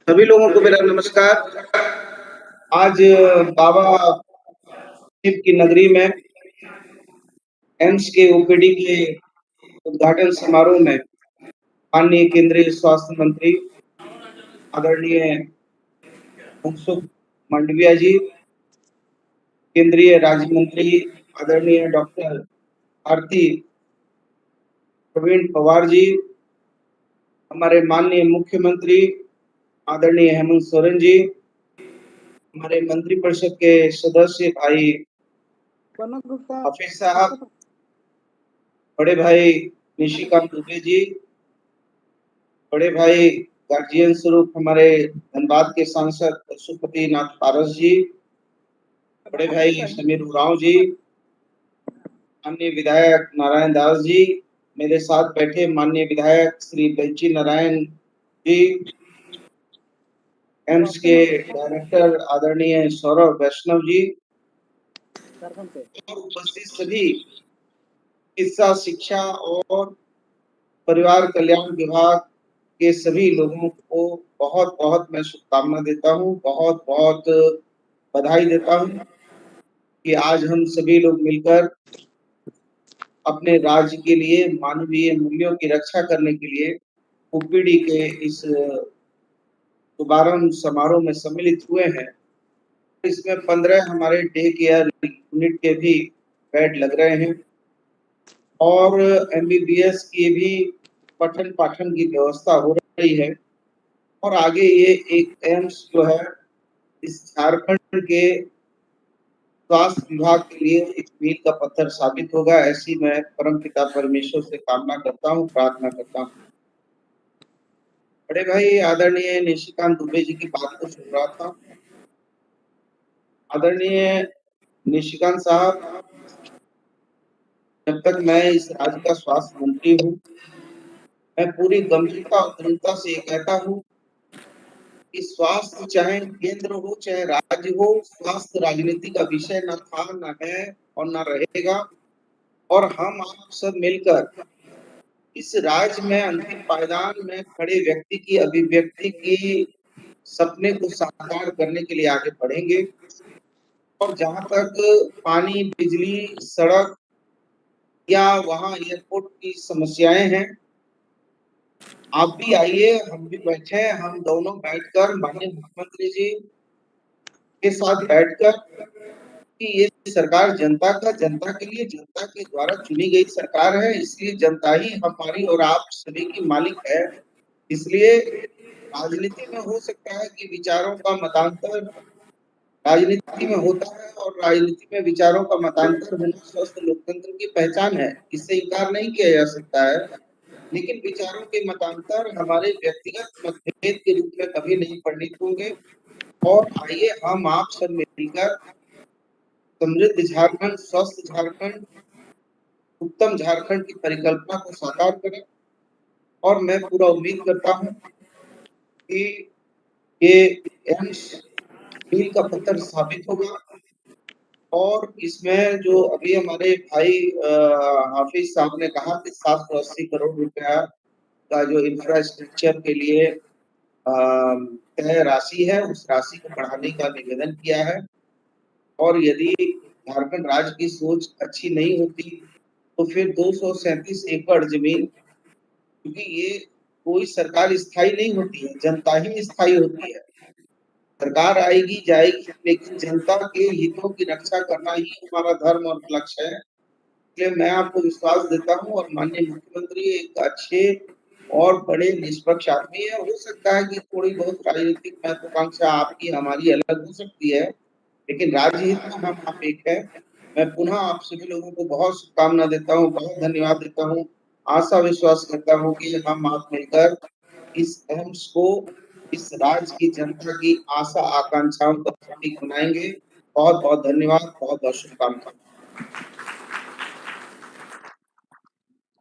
सभी लोगों को मेरा नमस्कार। आज बाबा साहिब की नगरी में एम्स के ओपीडी के उद्घाटन समारोह में माननीय केंद्रीय स्वास्थ्य मंत्री आदरणीय मनसुख मांडविया जी, केंद्रीय राज्य मंत्री आदरणीय डॉक्टर आरती प्रवीण पवार जी, हमारे माननीय मुख्यमंत्री आदरणीय हेमंत सोरेन जी, हमारे मंत्रिपरिषद के सदस्य भाई हाफिज साहब, बड़े भाई निशिकांत दुबे जी, बड़े भाई गार्जियन स्वरूप हमारे धनबाद के सांसद पशुपति नाथ पारस जी, बड़े भाई समीर उरांव जी, माननीय विधायक नारायण दास जी, मेरे साथ बैठे माननीय विधायक श्री बेंची नारायण जी, एम्स के डायरेक्टर आदरणीय सौरभ वैष्णव जी और उपस्थित सभी चिकित्सा शिक्षा और परिवार कल्याण विभाग के सभी लोगों को बहुत बहुत मैं शुभकामना देता हूँ, बहुत बहुत बधाई देता हूँ कि आज हम सभी लोग मिलकर अपने राज्य के लिए मानवीय मूल्यों की रक्षा करने के लिए ओपीडी के इस शुभारंभ समारोह में सम्मिलित हुए हैं। इसमें 15 हमारे डे केयर यूनिट के भी बेड लग रहे हैं और एमबीबीएस की भी पठन पाठन की व्यवस्था हो रही है और आगे ये एक एम्स जो है इस झारखंड के स्वास्थ्य विभाग के लिए एक मील का पत्थर साबित होगा, ऐसी मैं परमपिता परमेश्वर से कामना करता हूँ, प्रार्थना करता हूँ। बड़े भाई आदरणीय निशिकांत दुबे जी की बात को सुन रहा था। आदरणीय निशिकांत साहब, जब तक मैं इस राज्य का स्वास्थ्य मंत्री हूँ, मैं पूरी गंभीरता और दृढ़ता से ये कहता हूँ कि स्वास्थ्य चाहे केंद्र हो चाहे राज्य हो, स्वास्थ्य राजनीति का विषय न था, न है और न रहेगा। और हम आप सब मिलकर इस राज्य में अंतिम पायदान में खड़े व्यक्ति की अभिव्यक्ति की सपने को साकार करने के लिए आगे बढ़ेंगे। और जहां तक पानी, बिजली, सड़क या वहां एयरपोर्ट की समस्याएं हैं, आप भी आइए, हम भी बैठे, हम दोनों बैठकर माननीय मुख्यमंत्री जी के साथ बैठकर कि ये सरकार जनता के लिए, जनता के द्वारा चुनी गई सरकार है, इसलिए जनता ही हमारी और आप सभी की मालिक है। इसलिए राजनीति में हो सकता है कि विचारों का मतांतर राजनीति में होता है और राजनीति में विचारों का मतांतर होना स्वस्थ लोकतंत्र की पहचान है, इससे इनकार नहीं किया जा सकता है। लेकिन विचारों के मतांतर हमारे व्यक्तिगत मतभेद के रूप में कभी नहीं परिणित होंगे। और आइए हम आप सब मिलकर समृद्ध झारखंड, स्वस्थ झारखंड, उत्तम झारखंड की परिकल्पना को साकार करें। और मैं पूरा उम्मीद करता हूं कि ये एम्स मील का पत्थर साबित होगा और इसमें जो अभी हमारे भाई हाफिज साहब ने कहा कि 780 करोड़ रुपया का जो इंफ्रास्ट्रक्चर के लिए तय राशि है, उस राशि को बढ़ाने का निवेदन किया है। और यदि झारखंड राज्य की सोच अच्छी नहीं होती तो फिर 237 एकड़ जमीन, क्योंकि ये कोई सरकार स्थायी नहीं होती है, जनता ही स्थायी होती है। सरकार आएगी जाएगी, लेकिन जनता के हितों की रक्षा करना ही हमारा धर्म और लक्ष्य है। इसलिए मैं आपको विश्वास देता हूँ और माननीय मुख्यमंत्री एक अच्छे और बड़े निष्पक्ष आदमी है। हो सकता है कि थोड़ी बहुत राजनीतिक महत्वाकांक्षा आपकी हमारी अलग हो सकती है, लेकिन राज्य हित में हम आप एक है। मैं पुनः आप सभी लोगों को बहुत शुभकामना देता हूँ, बहुत धन्यवाद देता हूँ। आशा विश्वास करता हूँ कि हम आप मिलकर इस एम्स को इस राज्य की जनता की आशा आकांक्षाओं का प्रतीक बनाएंगे। बहुत बहुत धन्यवाद, बहुत बहुत शुभकामनाएं।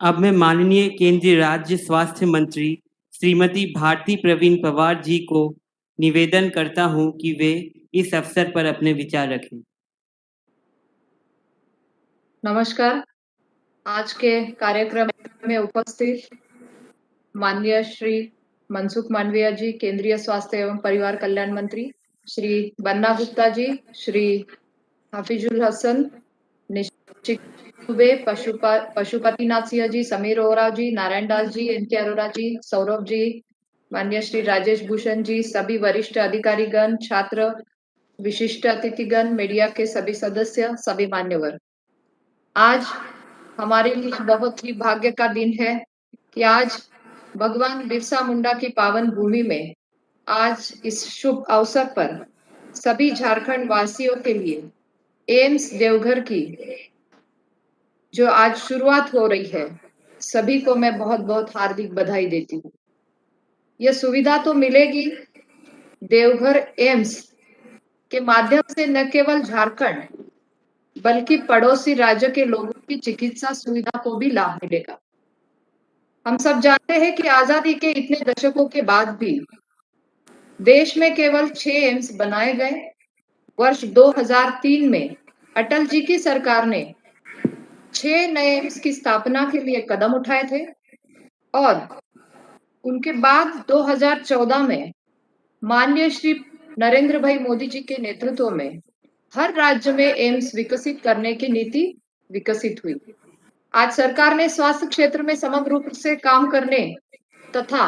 अब मैं माननीय केंद्रीय राज्य स्वास्थ्य मंत्री श्रीमती भारती प्रवीण पवार जी को निवेदन करता हूं कि वे इस अवसर पर अपने विचार रखें। नमस्कार। आज के कार्यक्रम में उपस्थित माननीय श्री मनसुख मांडविया जी, केंद्रीय स्वास्थ्य एवं परिवार कल्याण मंत्री, श्री बन्ना गुप्ता जी, श्री हाफिजुल हसन, निशिकांत दुबे, पशुपति नाथ सिंह जी, समीर ओराव जी, नारायण दास जी, एन.के. अरोरा जी, सौरभ जी, माननीय श्री राजेश भूषण जी, सभी वरिष्ठ अधिकारीगण, छात्र, विशिष्ट अतिथिगण, मीडिया के सभी सदस्य, सभी मान्यवर। आज हमारे लिए बहुत ही भाग्य का दिन है कि आज भगवान बिरसा मुंडा की पावन भूमि में आज इस शुभ अवसर पर सभी झारखंड वासियों के लिए एम्स देवघर की जो आज शुरुआत हो रही है, सभी को मैं बहुत बहुत हार्दिक बधाई देती हूँ। यह सुविधा तो मिलेगी देवघर एम्स के माध्यम से न केवल झारखंड बल्कि पड़ोसी राज्य के लोगों की चिकित्सा सुविधा को भी लाभ मिलेगा। हम सब जानते हैं कि आजादी के इतने दशकों के बाद भी देश में केवल 6 एम्स बनाए गए। वर्ष 2003 में अटल जी की सरकार ने 6 नए एम्स की स्थापना के लिए कदम उठाए थे और उनके बाद 2014 में माननीय श्री नरेंद्र भाई मोदी जी के नेतृत्व में हर राज्य में एम्स विकसित करने की नीति विकसित हुई। आज सरकार ने स्वास्थ्य क्षेत्र में समग्र रूप से काम करने तथा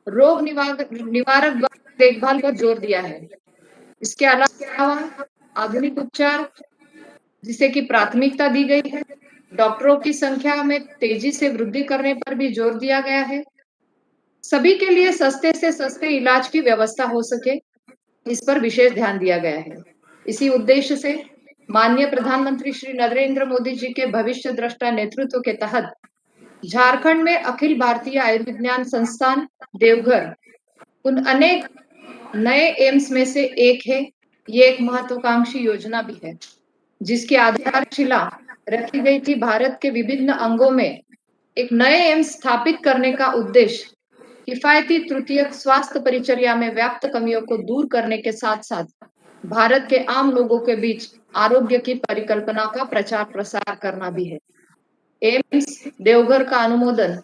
रोग निवारक देखभाल पर जोर दिया है। इसके अलावा आधुनिक उपचार जिसे कि प्राथमिकता दी गई है, डॉक्टरों की संख्या में तेजी से वृद्धि करने पर भी जोर दिया गया है। सभी के लिए सस्ते से सस्ते इलाज की व्यवस्था हो सके, इस पर विशेष ध्यान दिया गया है। इसी उद्देश्य से माननीय प्रधानमंत्री श्री नरेंद्र मोदी जी के भविष्य द्रष्टा नेतृत्व के तहत झारखंड में अखिल भारतीय आयुर्विज्ञान संस्थान देवघर उन अनेक नए एम्स में से एक है। ये एक महत्वाकांक्षी योजना भी है जिसकी आधारशिला रखी गई थी। भारत के विभिन्न अंगों में एक नए एम्स स्थापित करने का उद्देश्य किफायती तृतीयक स्वास्थ्य परिचर्या में व्याप्त कमियों को दूर करने के साथ साथ भारत के आम लोगों के बीच आरोग्य की परिकल्पना का प्रचार प्रसार करना भी है। एम्स देवघर का अनुमोदन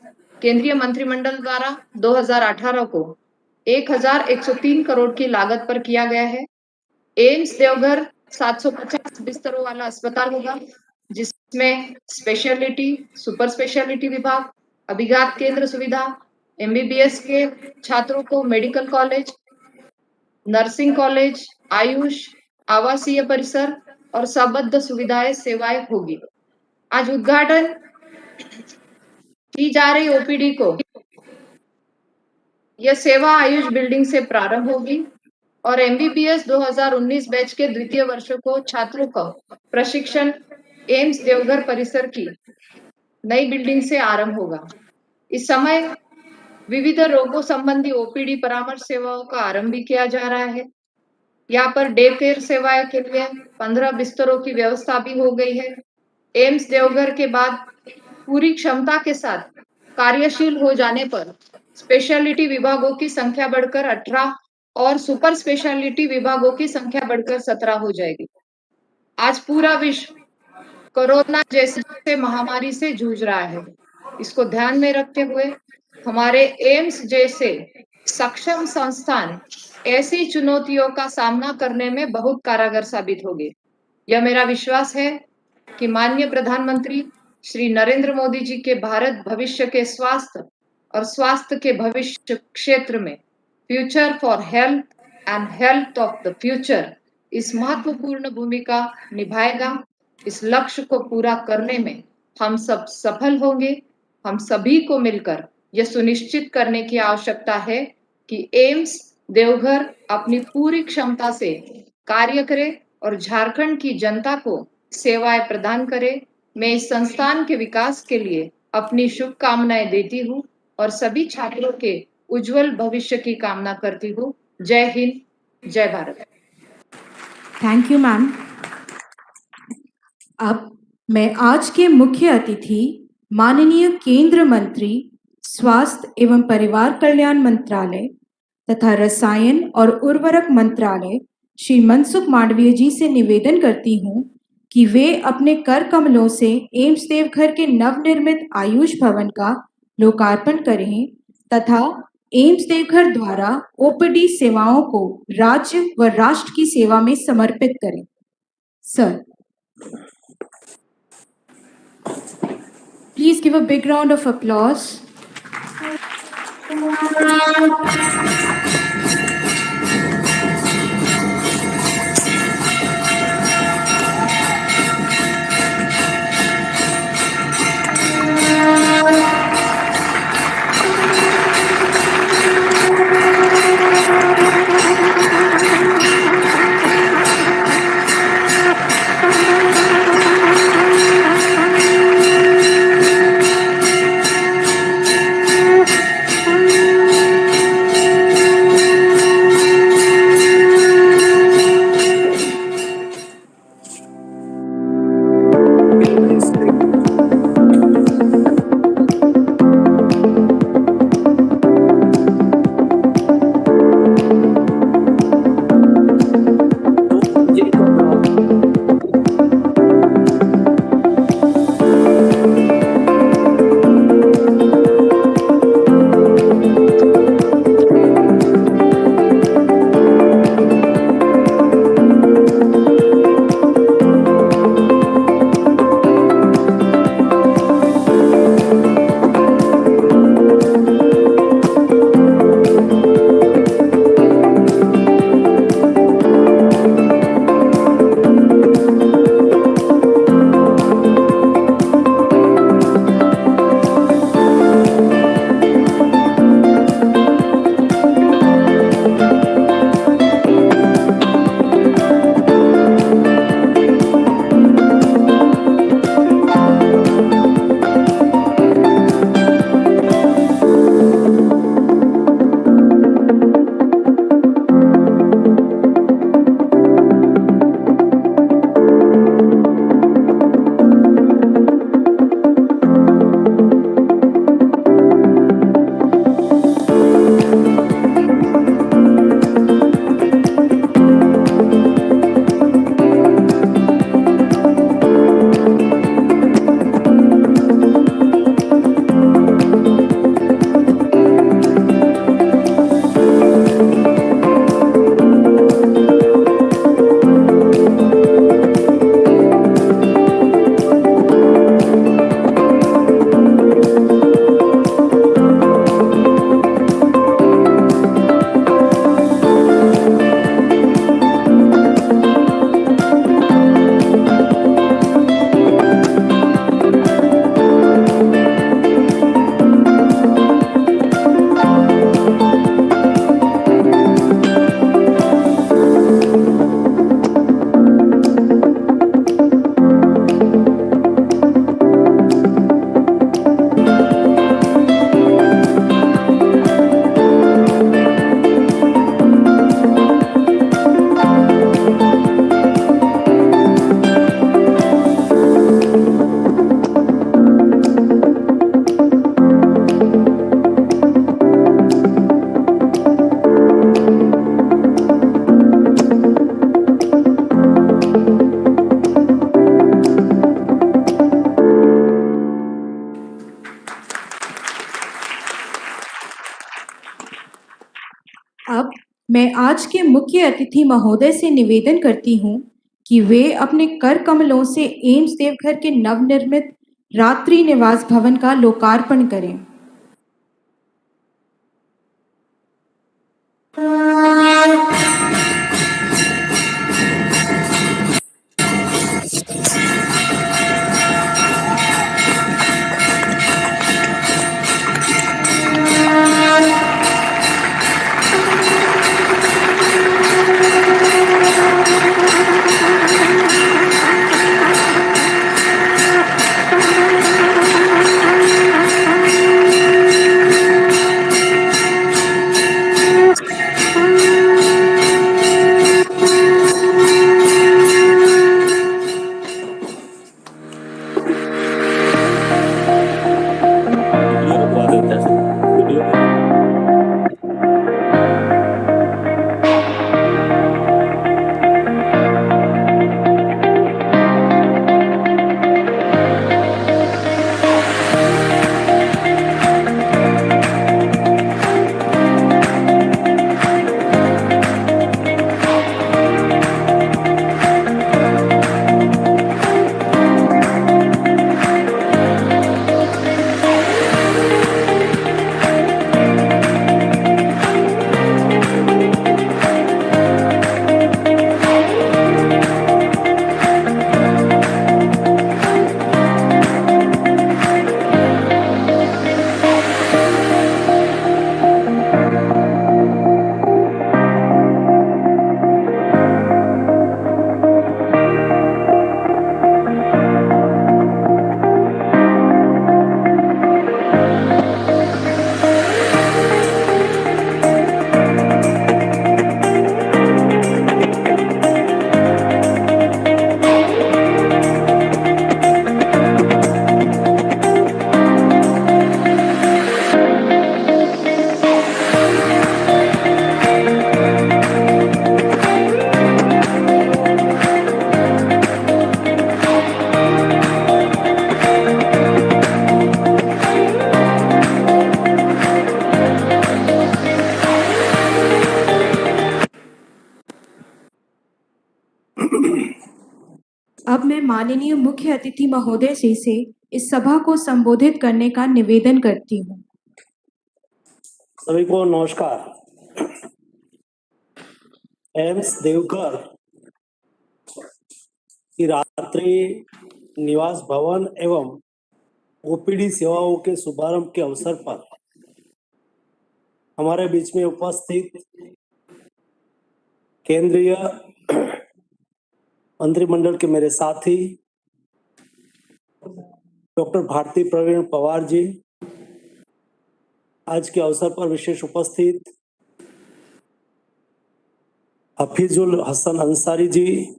केंद्रीय मंत्रिमंडल द्वारा 2018 को 1103 करोड़ की लागत पर किया गया है। एम्स देवघर 750 बिस्तरों वाला अस्पताल होगा जिसमें स्पेशलिटी, सुपर स्पेशलिटी विभाग, अभिघात केंद्र सुविधा, एमबीबीएस के छात्रों को medical college, nursing college, Ayush, आवासीय परिसर और संबद्ध सुविधाएं सेवाएं होगी। आज उद्घाटन की जा रही ओपीडी को यह सेवा आयुष बिल्डिंग से प्रारंभ होगी और एमबीबीएस 2019 बैच के द्वितीय वर्ष को छात्रों का प्रशिक्षण एम्स देवघर परिसर की नई बिल्डिंग से आरंभ होगा। इस समय विविध रोगों संबंधी ओपीडी परामर्श सेवाओं का आरंभ भी किया जा रहा है। यहाँ पर डे केयर सेवाएं के लिए 15 बिस्तरों की व्यवस्था भी हो गई है। एम्स देवघर के बाद पूरी क्षमता के साथ कार्यशील हो जाने पर स्पेशलिटी विभागों की संख्या बढ़कर 18 और सुपर स्पेशलिटी विभागों की संख्या बढ़कर 17 हो जाएगी। आज पूरा विश्व कोरोना जैसे महामारी से जूझ रहा है। इसको ध्यान में रखते हुए हमारे एम्स जैसे सक्षम संस्थान ऐसी चुनौतियों का सामना करने में बहुत कारगर साबित होंगे। यह मेरा विश्वास है कि माननीय प्रधानमंत्री श्री नरेंद्र मोदी जी के भारत भविष्य के स्वास्थ्य और स्वास्थ्य के भविष्य क्षेत्र में future for health and health of the future इस महत्वपूर्ण भूमिका निभाएगा। इस लक्ष्य को पूरा करने में हम सब सफल होंगे। हम सभी को मिलकर यह सुनिश्चित करने की आवश्यकता है कि एम्स देवघर अपनी पूरी क्षमता से कार्य करे और झारखंड की जनता को सेवाएं प्रदान करे। मैं इस संस्थान के विकास के लिए अपनी शुभकामनाएं देती हूँ और सभी छात्रों के उज्जवल भविष्य की कामना करती हूँ। जय हिंद, जय भारत। Thank you ma'am. अब मैं आज के मुख्य अतिथि माननीय केंद्र मंत्री स्वास्थ्य एवं परिवार कल्याण मंत्रालय तथा रसायन और उर्वरक मंत्रालय श्री मनसुख मांडविया जी से निवेदन करती हूँ कि वे अपने कर कमलों से एम्स देवघर के नवनिर्मित आयुष भवन का लोकार्पण करें तथा एम्स देवघर द्वारा ओपीडी सेवाओं को राज्य व राष्ट्र की सेवा में समर्पित करें। Sir, please give a big round of applause. अब मैं आज के मुख्य अतिथि महोदय से निवेदन करती हूँ कि वे अपने कर कमलों से एम्स देवघर के नवनिर्मित रात्रि निवास भवन का लोकार्पण करें। माननीय मुख्य अतिथि महोदय जी से इस सभा को संबोधित करने का निवेदन करती हूँ। सभी को नमस्कार। एम्स देवघर की रात्रि निवास भवन एवं ओपीडी सेवाओं के शुभारंभ के अवसर पर हमारे बीच में उपस्थित केंद्रीय मंत्रिमंडल के मेरे साथी डॉक्टर भारती प्रवीण पवार जी, आज के अवसर पर विशेष उपस्थित हफीजुल हसन अंसारी जी,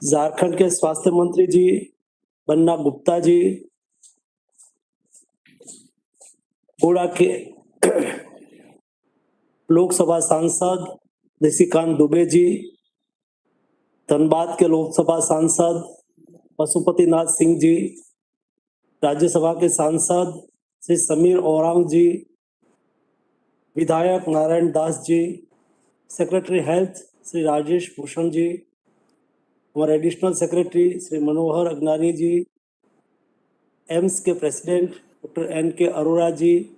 झारखंड के स्वास्थ्य मंत्री जी बन्ना गुप्ता जी, गोड़ा के लोकसभा सांसद निशिकांत दुबे जी, धनबाद के लोकसभा सांसद पशुपतिनाथ सिंह जी, राज्यसभा के सांसद श्री समीर ओरांग जी, विधायक नारायण दास जी, सेक्रेटरी हेल्थ श्री राजेश भूषण जी, हमारे एडिशनल सेक्रेटरी श्री मनोहर अग्नानी जी, एम्स के प्रेसिडेंट डॉक्टर N.K. अरोड़ा जी,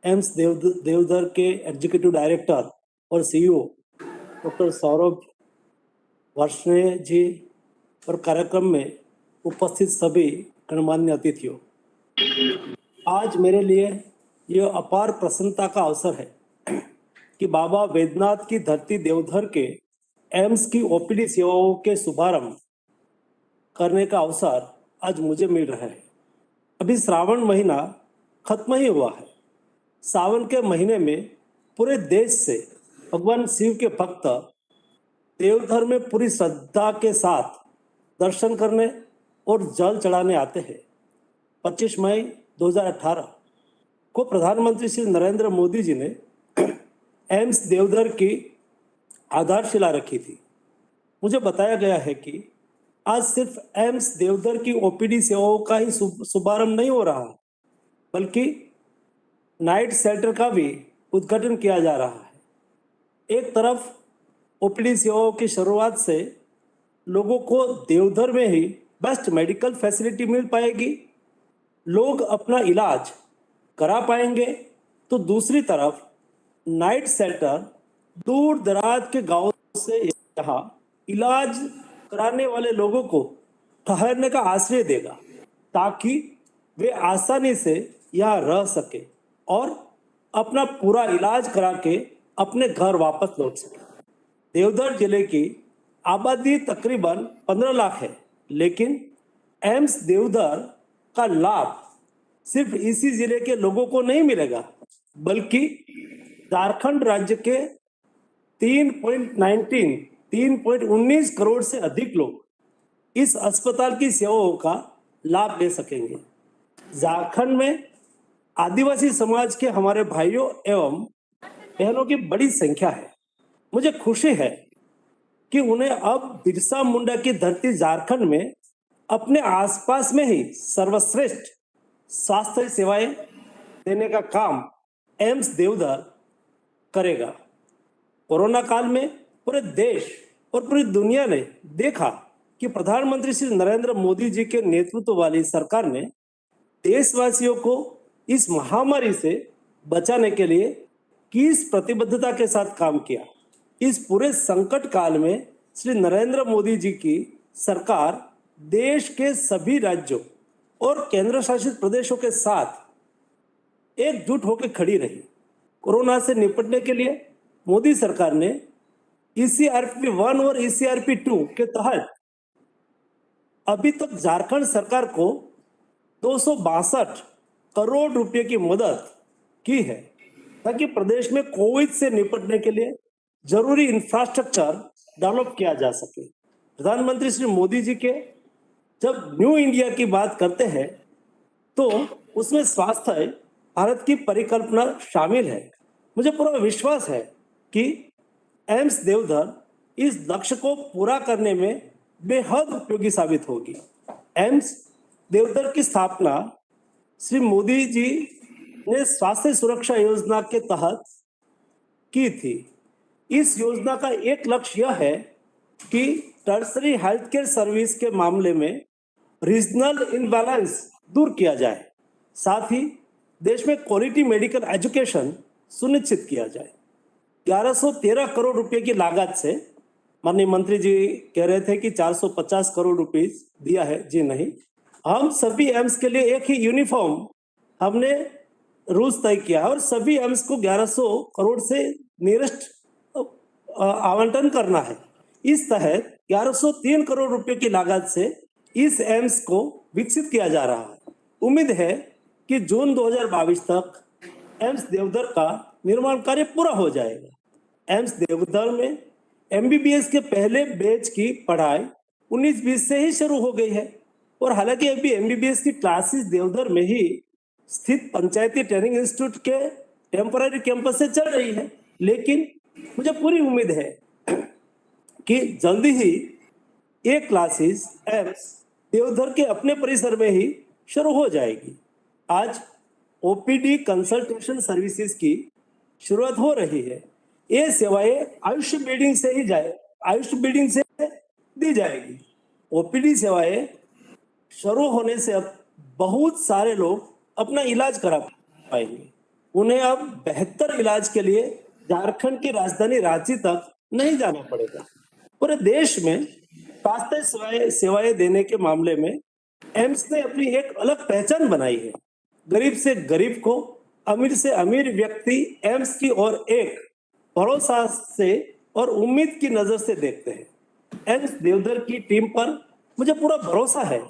एम्स देवधर के एग्जीक्यूटिव डायरेक्टर और CEO डॉक्टर सौरभ वर्षणे जी और कार्यक्रम में उपस्थित सभी गणमान्य अतिथियों, आज मेरे लिए यह अपार प्रसन्नता का अवसर है कि बाबा वैद्यनाथ की धरती देवधर के एम्स की ओपीडी सेवाओं के शुभारंभ करने का अवसर आज मुझे मिल रहा है। अभी श्रावण महीना खत्म ही हुआ है। सावन के महीने में पूरे देश से भगवान शिव के भक्त देवधर में पूरी श्रद्धा के साथ दर्शन करने और जल चढ़ाने आते हैं। 25 मई 2018 को प्रधानमंत्री श्री नरेंद्र मोदी जी ने एम्स देवधर की आधारशिला रखी थी। मुझे बताया गया है कि आज सिर्फ एम्स देवधर की ओपीडी सेवाओं का ही शुभारंभ नहीं हो रहा, बल्कि नाइट शेल्टर का भी उद्घाटन किया जा रहा है। एक तरफ ओपीडी सेवाओं की शुरुआत से लोगों को देवधर में ही बेस्ट मेडिकल फैसिलिटी मिल पाएगी, लोग अपना इलाज करा पाएंगे, तो दूसरी तरफ नाइट शेल्टर दूर दराज के गांव से यहाँ इलाज कराने वाले लोगों को ठहरने का आश्रय देगा, ताकि वे आसानी से यहाँ रह सके और अपना पूरा इलाज करा के अपने घर वापस लौट सके। देवधर जिले की आबादी तकरीबन 15 लाख है, लेकिन एम्स देवधर का लाभ सिर्फ इसी जिले के लोगों को नहीं मिलेगा, बल्कि झारखंड राज्य के 3.19 करोड़ से अधिक लोग इस अस्पताल की सेवाओं का लाभ ले सकेंगे। झारखंड में आदिवासी समाज के हमारे भाइयों एवं बहनों की बड़ी संख्या है। मुझे खुशी है कि उन्हें अब बिरसा मुंडा की धरती झारखंड में अपने आसपास में ही सर्वश्रेष्ठ स्वास्थ्य सेवाएं देने का काम एम्स देवधर करेगा। कोरोना काल में पूरे देश और पूरी दुनिया ने देखा कि प्रधानमंत्री श्री नरेंद्र मोदी जी के नेतृत्व वाली सरकार ने देशवासियों को इस महामारी से बचाने के लिए किस प्रतिबद्धता के साथ काम किया। इस पूरे संकट काल में श्री नरेंद्र मोदी जी की सरकार देश के सभी राज्यों और केंद्र शासित प्रदेशों के साथ एकजुट होकर खड़ी रही। कोरोना से निपटने के लिए मोदी सरकार ने ECRP 1 और ECRP 2 के तहत अभी तक झारखंड सरकार को 262 करोड़ रुपए की मदद की है, ताकि प्रदेश में कोविड से निपटने के लिए जरूरी इंफ्रास्ट्रक्चर डेवलप किया जा सके। प्रधानमंत्री श्री मोदी जी के जब न्यू इंडिया की बात करते हैं तो उसमें स्वास्थ्य भारत की परिकल्पना शामिल है। मुझे पूरा विश्वास है कि एम्स देवधर इस लक्ष्य को पूरा करने में बेहद उपयोगी साबित होगी। एम्स देवधर की स्थापना श्री मोदी जी ने स्वास्थ्य सुरक्षा योजना के तहत की थी। इस योजना का एक लक्ष्य यह है कि टर्सरी हेल्थ केयर सर्विस के मामले में रीजनल इनबैलेंस दूर किया जाए, साथ ही देश में क्वालिटी मेडिकल एजुकेशन सुनिश्चित किया जाए। 1113 करोड़ रुपए की लागत से, माननीय मंत्री जी कह रहे थे कि 450 करोड़ रुपीस दिया है, जी नहीं, हम सभी एम्स के लिए एक ही यूनिफॉर्म हमने रूल्स तय किया और सभी एम्स को 1100 करोड़ से नियरेस्ट आवंटन करना है। इस तहत 1103 करोड़ रुपए की लागत से इस एम्स को विकसित किया जा रहा है। उम्मीद है कि जून 2022 तक एम्स देवधर का निर्माण कार्य पूरा हो जाएगा। एम्स देवधर में एमबीबीएस के पहले बैच की पढ़ाई 19-20 से ही शुरू हो गई है और हालांकि अभी एमबीबीएस की क्लासेस देवधर में ही स्थित पंचायती ट्रेनिंग इंस्टीट्यूट के टेम्पररी कैंपस से चल रही है, लेकिन मुझे पूरी उम्मीद है कि जल्दी ही ये क्लासेस एम्स देवधर के अपने परिसर में ही शुरू हो जाएगी। आज ओपीडी कंसल्टेशन सर्विसेज की शुरुआत हो रही है। ये सेवाएं आयुष बिल्डिंग से दी जाएगी। ओपीडी सेवाएं शुरू होने से अब बहुत सारे लोग अपना इलाज करा पाएंगे। उन्हें अब बेहतर इलाज के लिए झारखंड की राजधानी रांची तक नहीं जाना पड़ेगा। पूरे देश में स्वास्थ्य सेवाएं देने के मामले में एम्स ने अपनी एक अलग पहचान बनाई है। गरीब से गरीब को, अमीर से अमीर व्यक्ति एम्स की ओर एक भरोसा से और उम्मीद की नजर से देखते हैं। एम्स देवधर की टीम पर मुझे पूरा भरोसा है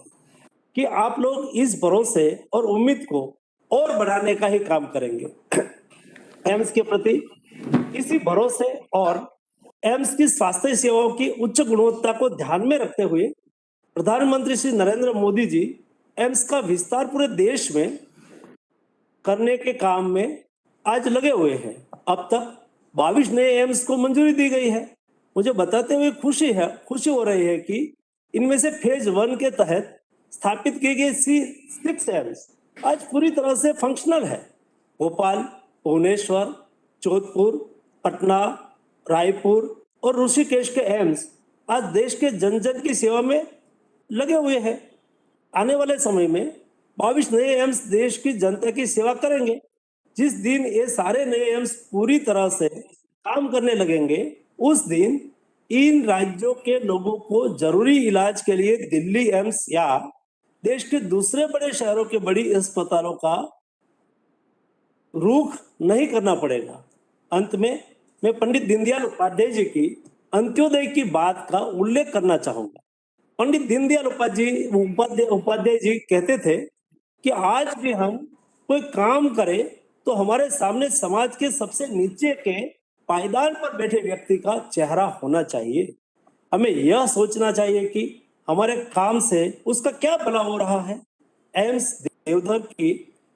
कि आप लोग इस भरोसे और उम्मीद को और बढ़ाने का ही काम करेंगे। एम्स के प्रति इसी भरोसे और एम्स की स्वास्थ्य सेवाओं की उच्च गुणवत्ता को ध्यान में रखते हुए प्रधानमंत्री श्री नरेंद्र मोदी जी एम्स का विस्तार पूरे देश में करने के काम में आज लगे हुए हैं। अब तक 22 नए एम्स को मंजूरी दी गई है। मुझे बताते हुए खुशी हो रही है कि इनमें से फेज 1 के तहत स्थापित किए गए 6 एम्स आज पूरी तरह से फंक्शनल है। भोपाल, भुवनेश्वर, जोधपुर, पटना, रायपुर और ऋषिकेश के एम्स आज देश के जन जन की सेवा में लगे हुए हैं। आने वाले समय में 22 नए एम्स देश की जनता की सेवा करेंगे। जिस दिन ये सारे नए एम्स पूरी तरह से काम करने लगेंगे, उस दिन इन राज्यों के लोगों को जरूरी इलाज के लिए दिल्ली एम्स या देश के दूसरे बड़े शहरों के बड़ी अस्पतालों का रुख नहीं करना पड़ेगा। अंत में मैं पंडित दीनदयाल उपाध्याय जी की अंत्योदय की बात का उल्लेख करना चाहूंगा। पंडित दीनदयाल उपाध्याय जी कहते थे कि आज भी हम कोई काम करें तो हमारे सामने समाज के सबसे नीचे के पायदान पर बैठे व्यक्ति का चेहरा होना चाहिए। हमें यह सोचना चाहिए कि हमारे काम से उसका क्या भला हो रहा है। एम्स देवधर की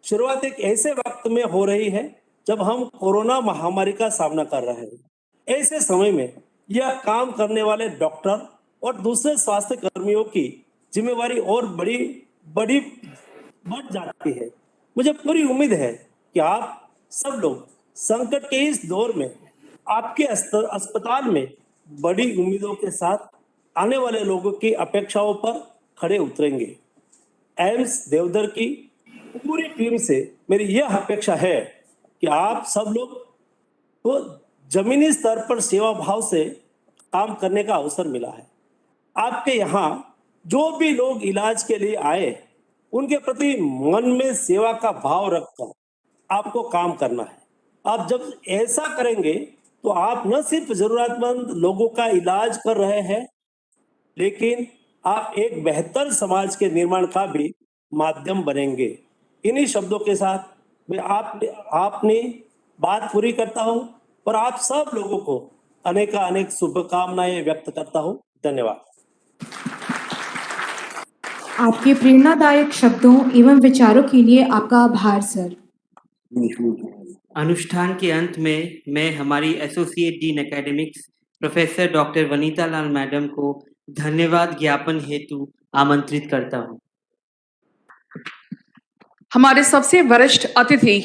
शुरुआत एक ऐसे वक्त में हो रही है जब हम कोरोना महामारी का सामना कर रहे हैं। ऐसे समय में यह काम करने वाले डॉक्टर और दूसरे स्वास्थ्य कर्मियों की जिम्मेवारी और बढ़ जाती है। मुझे पूरी उम्मीद है कि आप सब लोग संकट के इस दौर में आपके अस्पताल में बड़ी उम्मीदों के साथ आने वाले लोगों की अपेक्षाओं पर खड़े उतरेंगे। एम्स देवधर की पूरी टीम से मेरी यह अपेक्षा है कि आप सब लोग को जमीनी स्तर पर सेवा भाव से काम करने का अवसर मिला है। आपके यहाँ जो भी लोग इलाज के लिए आए, उनके प्रति मन में सेवा का भाव रखकर आपको काम करना है। आप जब ऐसा करेंगे तो आप न सिर्फ जरूरतमंद लोगों का इलाज कर रहे हैं, लेकिन आप एक बेहतर समाज के निर्माण का भी माध्यम बनेंगे। इन्हीं शब्दों के साथ मैं आपने बात पूरी करता हूं और आप सब लोगों को अनेक शुभकामनाएं व्यक्त करता हूं। धन्यवाद। आपके प्रेरणादायक शब्दों एवं विचारों के लिए आपका आभार सर। अनुष्ठान के अंत में मैं हमारी associate dean academics professor doctor Vanita Lal madam को धन्यवाद ज्ञापन हेतु आमंत्रित करता हूं। हमारे सबसे वरिष्ठ अतिथि